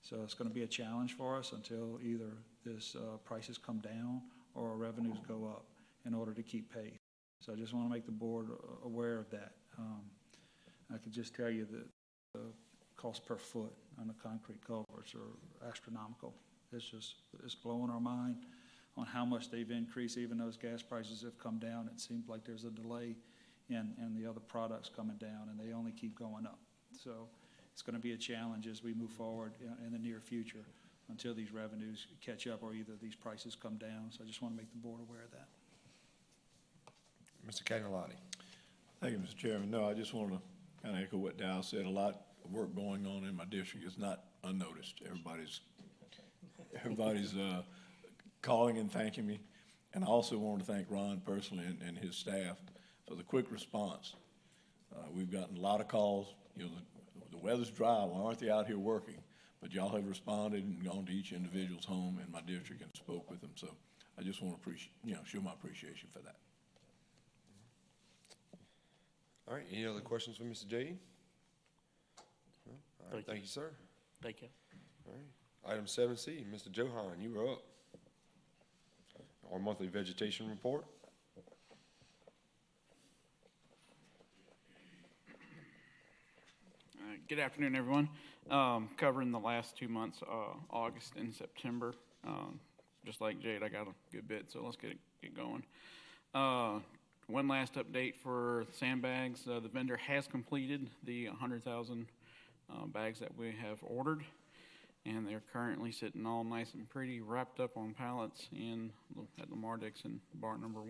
So it's going to be a challenge for us until either this prices come down or our revenues go up in order to keep pace. So I just want to make the board aware of that. I could just tell you that the cost per foot on the concrete culverts are astronomical. It's blowing our mind. on how much they've increased, even though gas prices have come down. It seems like there's a delay in the other products coming down, and they only keep going up. So it's going to be a challenge as we move forward in the near future until these revenues catch up or either these prices come down. So I just want to make the board aware of that. Mr. Cagnolati. Thank you, Mr. Chairman. No, I just want to kind of echo what Dow said. A lot of work going on in my district is not unnoticed. Everybody's calling and thanking me. And I also want to thank Ron personally and his staff for the quick response. We've gotten a lot of calls. You know, the weather's dry. Why aren't they out here working? But y'all have responded and gone to each individual's home in my district and spoke with them. So I just want to show my appreciation for that. All right, any other questions for Mr. J? No? All right, thank you, sir. Thank you. All right, item 7C, Mr. Johan, you are up. Our monthly vegetation report. Good afternoon, everyone. Covering the last 2 months, August and September. Just like Jade, I got a good bit, so let's get going. One last update for sandbags. The vendor has completed the 100,000 bags that we have ordered, and they're currently sitting all nice and pretty, wrapped up on pallets at Lamar Dixon, bar number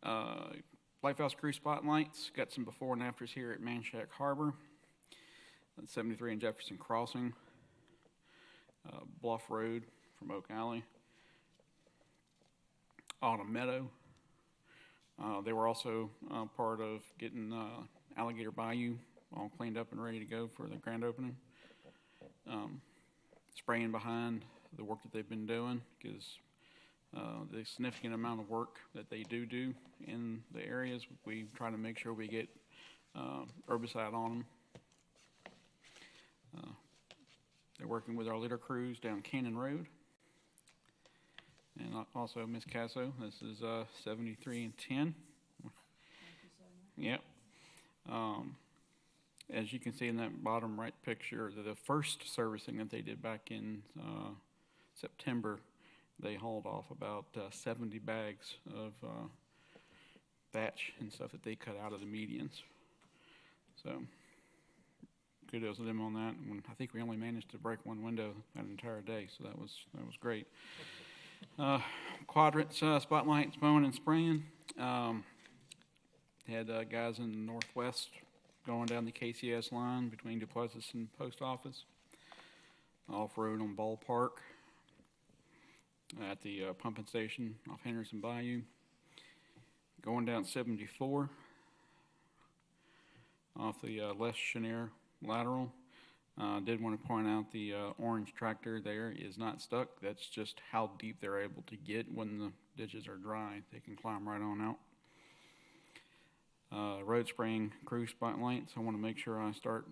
1. Lighthouse Crew spotlights, got some before and afters here at Manchac Harbor, 73 and Jefferson Crossing, Bluff Road from Oak Alley, Autumn Meadow. They were also part of getting Alligator Bayou all cleaned up and ready to go for the grand opening. Spraying behind the work that they've been doing, because the significant amount of work that they do in the areas, we try to make sure we get herbicide on them. They're working with our litter crews down Cannon Road. And also Ms. Casso, this is 73 and 10. Yep. As you can see in that bottom right picture, the first servicing that they did back in September, they hauled off about 70 bags of thatch and stuff that they cut out of the medians. So kudos to them on that. And I think we only managed to break one window that entire day, so that was great. Quadrants, spotlights, mowing and spraying. Had guys in the northwest going down the KCS line between Duplessis and Post Office. Off-road on Ballpark. At the pumping station off Henderson Bayou. Going down 74 off the Les Chenier lateral. Did want to point out the orange tractor there is not stuck. That's just how deep they're able to get when the ditches are dry. They can climb right on out. Road spraying crew spotlights. I want to make sure I start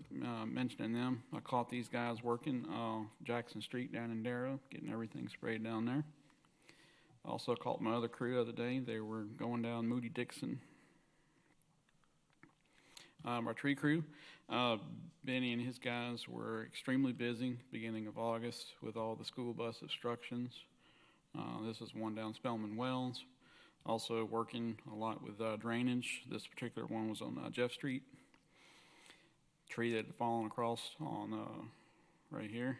mentioning them. I caught these guys working Jackson Street down in Darrow, getting everything sprayed down there. Also caught my other crew the other day. They were going down Moody Dixon. Our tree crew, Benny and his guys were extremely busy beginning of August with all the school bus obstructions. This is one down Spellman Wells. Also working a lot with drainage. This particular one was on Jeff Street. Tree that had fallen across on right here.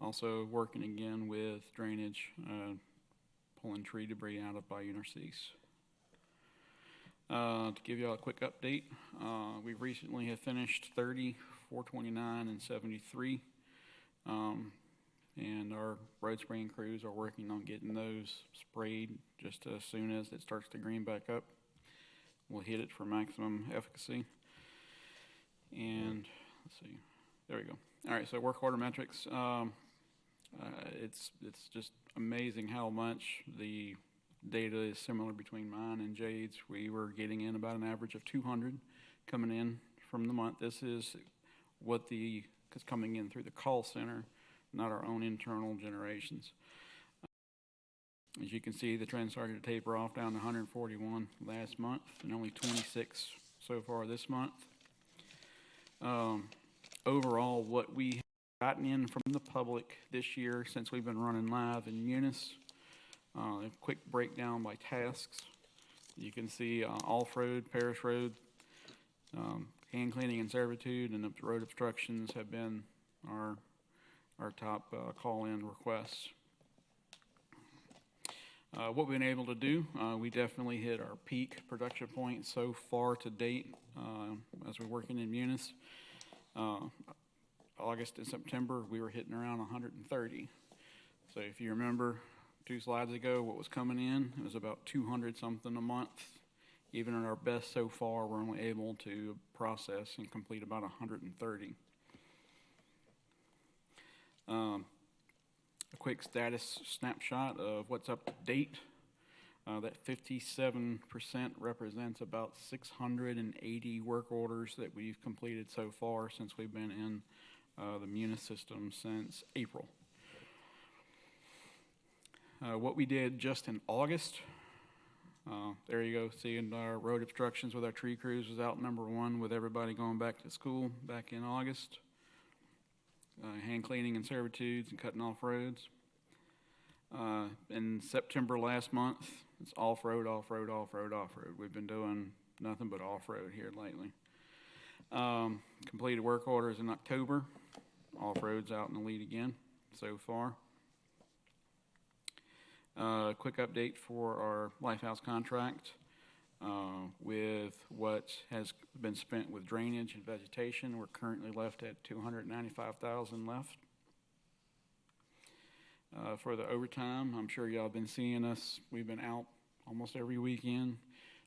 Also working again with drainage, pulling tree debris out of Bayou Narcisse. To give you all a quick update, we recently have finished 30, 429, and 73. And our road spraying crews are working on getting those sprayed just as soon as it starts to green back up. We'll hit it for maximum efficacy. And let's see, there we go. All right, so work order metrics. It's just amazing how much the data is similar between mine and Jade's. We were getting in about an average of 200 coming in from the month. This is what is coming in through the call center, not our own internal generations. As you can see, the trend started to taper off down to 141 last month and only 26 so far this month. Overall, what we gotten in from the public this year since we've been running live in Munis. A quick breakdown by tasks. You can see off-road, Parish Road, hand cleaning and servitude, and road obstructions have been our top call-in requests. What we've been able to do, we definitely hit our peak production point so far to date as we're working in Munis. August and September, we were hitting around 130. So if you remember 2 slides ago, what was coming in, it was about 200 something a month. Even at our best so far, we're only able to process and complete about 130. A quick status snapshot of what's up to date. That 57% represents about 680 work orders that we've completed so far since we've been in the Munis system since April. What we did just in August, there you go, seeing our road obstructions with our tree crews was out #1 with everybody going back to school back in August. Hand cleaning and servitudes and cutting off roads. In September last month, it's off-road, off-road, off-road, off-road. We've been doing nothing but off-road here lately. Completed work orders in October. Off-road's out in the lead again so far. Quick update for our Lifehouse contract. With what has been spent with drainage and vegetation, we're currently left at $295,000 left. For the overtime, I'm sure y'all have been seeing us. We've been out almost every weekend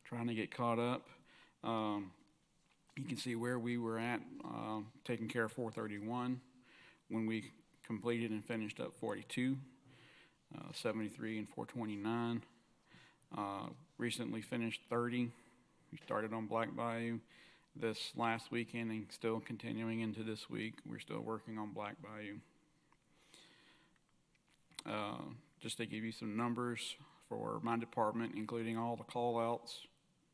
trying to get caught up. You can see where we were at taking care of 431 when we completed and finished up 42, 73 and 429. Recently finished 30. We started on Black Bayou this last weekend and still continuing into this week. We're still working on Black Bayou. Just to give you some numbers for my department, including all the call-outs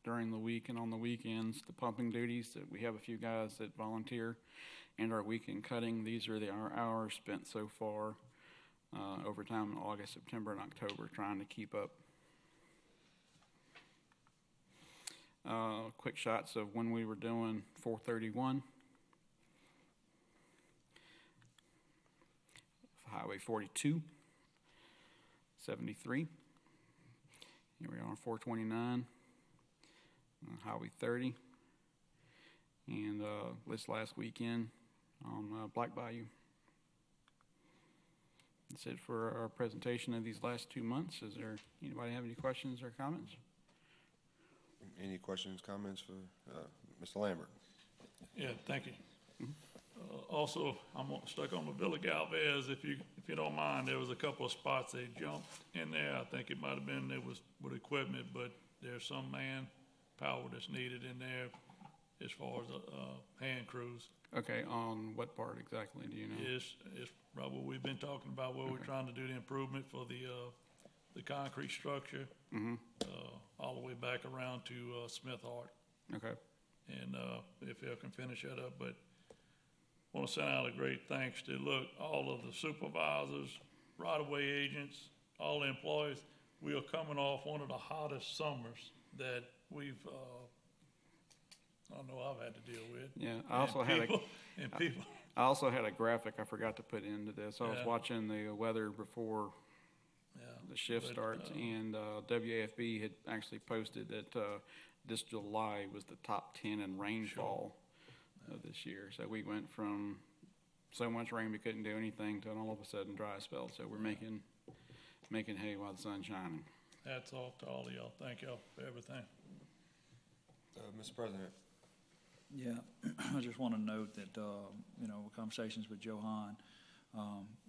during the week and on the weekends, the pumping duties that we have a few guys that volunteer, and our weekend cutting. These are our hours spent so far overtime in August, September, and October trying to keep up. Quick shots of when we were doing 431. Highway 42, 73. Here we are on 429, Highway 30, and this last weekend on Black Bayou. That's it for our presentation of these last 2 months. Is there anybody have any questions or comments? Any questions, comments for Mr. Lambert? Yeah, thank you. Also, I'm stuck on the Villa Galvez. If you don't mind, there was a couple of spots they jumped in there. I think it might have been it was with equipment, but there's some manpower that's needed in there as far as hand crews. Okay, on what part exactly, do you know? It's right what we've been talking about, where we're trying to do the improvement for the concrete structure, all the way back around to Smith Hart. Okay. And if they can finish that up, but want to send out a great thanks to all of the supervisors, right-of-way agents, all the employees. We are coming off one of the hottest summers that we've, I know I've had to deal with. Yeah, I also had a graphic I forgot to put into this. I was watching the weather before the shift starts, and WAFB had actually posted that this July was the top 10 in rainfall this year. So we went from so much rain we couldn't do anything to an all of a sudden dry spell. So we're making hay while the sun's shining. Hats off to all of y'all. Thank y'all for everything. Mr. President. Yeah, I just want to note that, conversations with Johan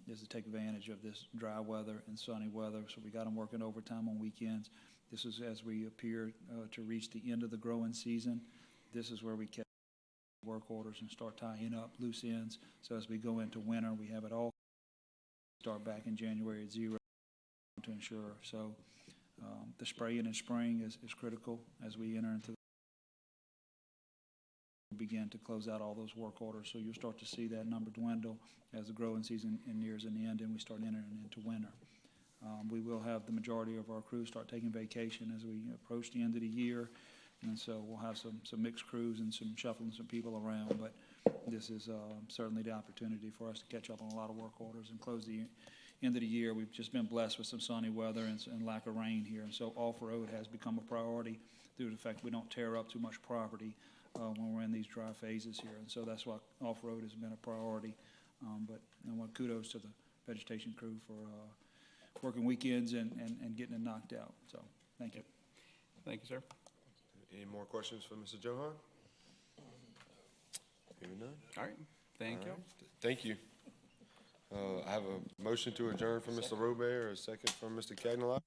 is to take advantage of this dry weather and sunny weather. So we got them working overtime on weekends. This is as we appear to reach the end of the growing season. This is where we catch work orders and start tying up loose ends. So as we go into winter, we have it all start back in January at 0 to ensure. So the spraying in spring is critical as we enter into begin to close out all those work orders. So you'll start to see that number dwindle as the growing season nears an end and we start entering into winter. We will have the majority of our crews start taking vacation as we approach the end of the year. And so we'll have some mixed crews and some shuffling some people around. But this is certainly the opportunity for us to catch up on a lot of work orders and close the end of the year. We've just been blessed with some sunny weather and lack of rain here. And so off-road has become a priority due to the fact we don't tear up too much property when we're in these dry phases here. And so that's why off-road has been a priority. But I want kudos to the vegetation crew for working weekends and getting it knocked out. So thank you. Thank you, sir. Any more questions for Mr. Johan? Hearing none? All right, thank you. All right. Thank you. I have a motion to adjourn from Mr. Robert, a second from Mr. Cagney.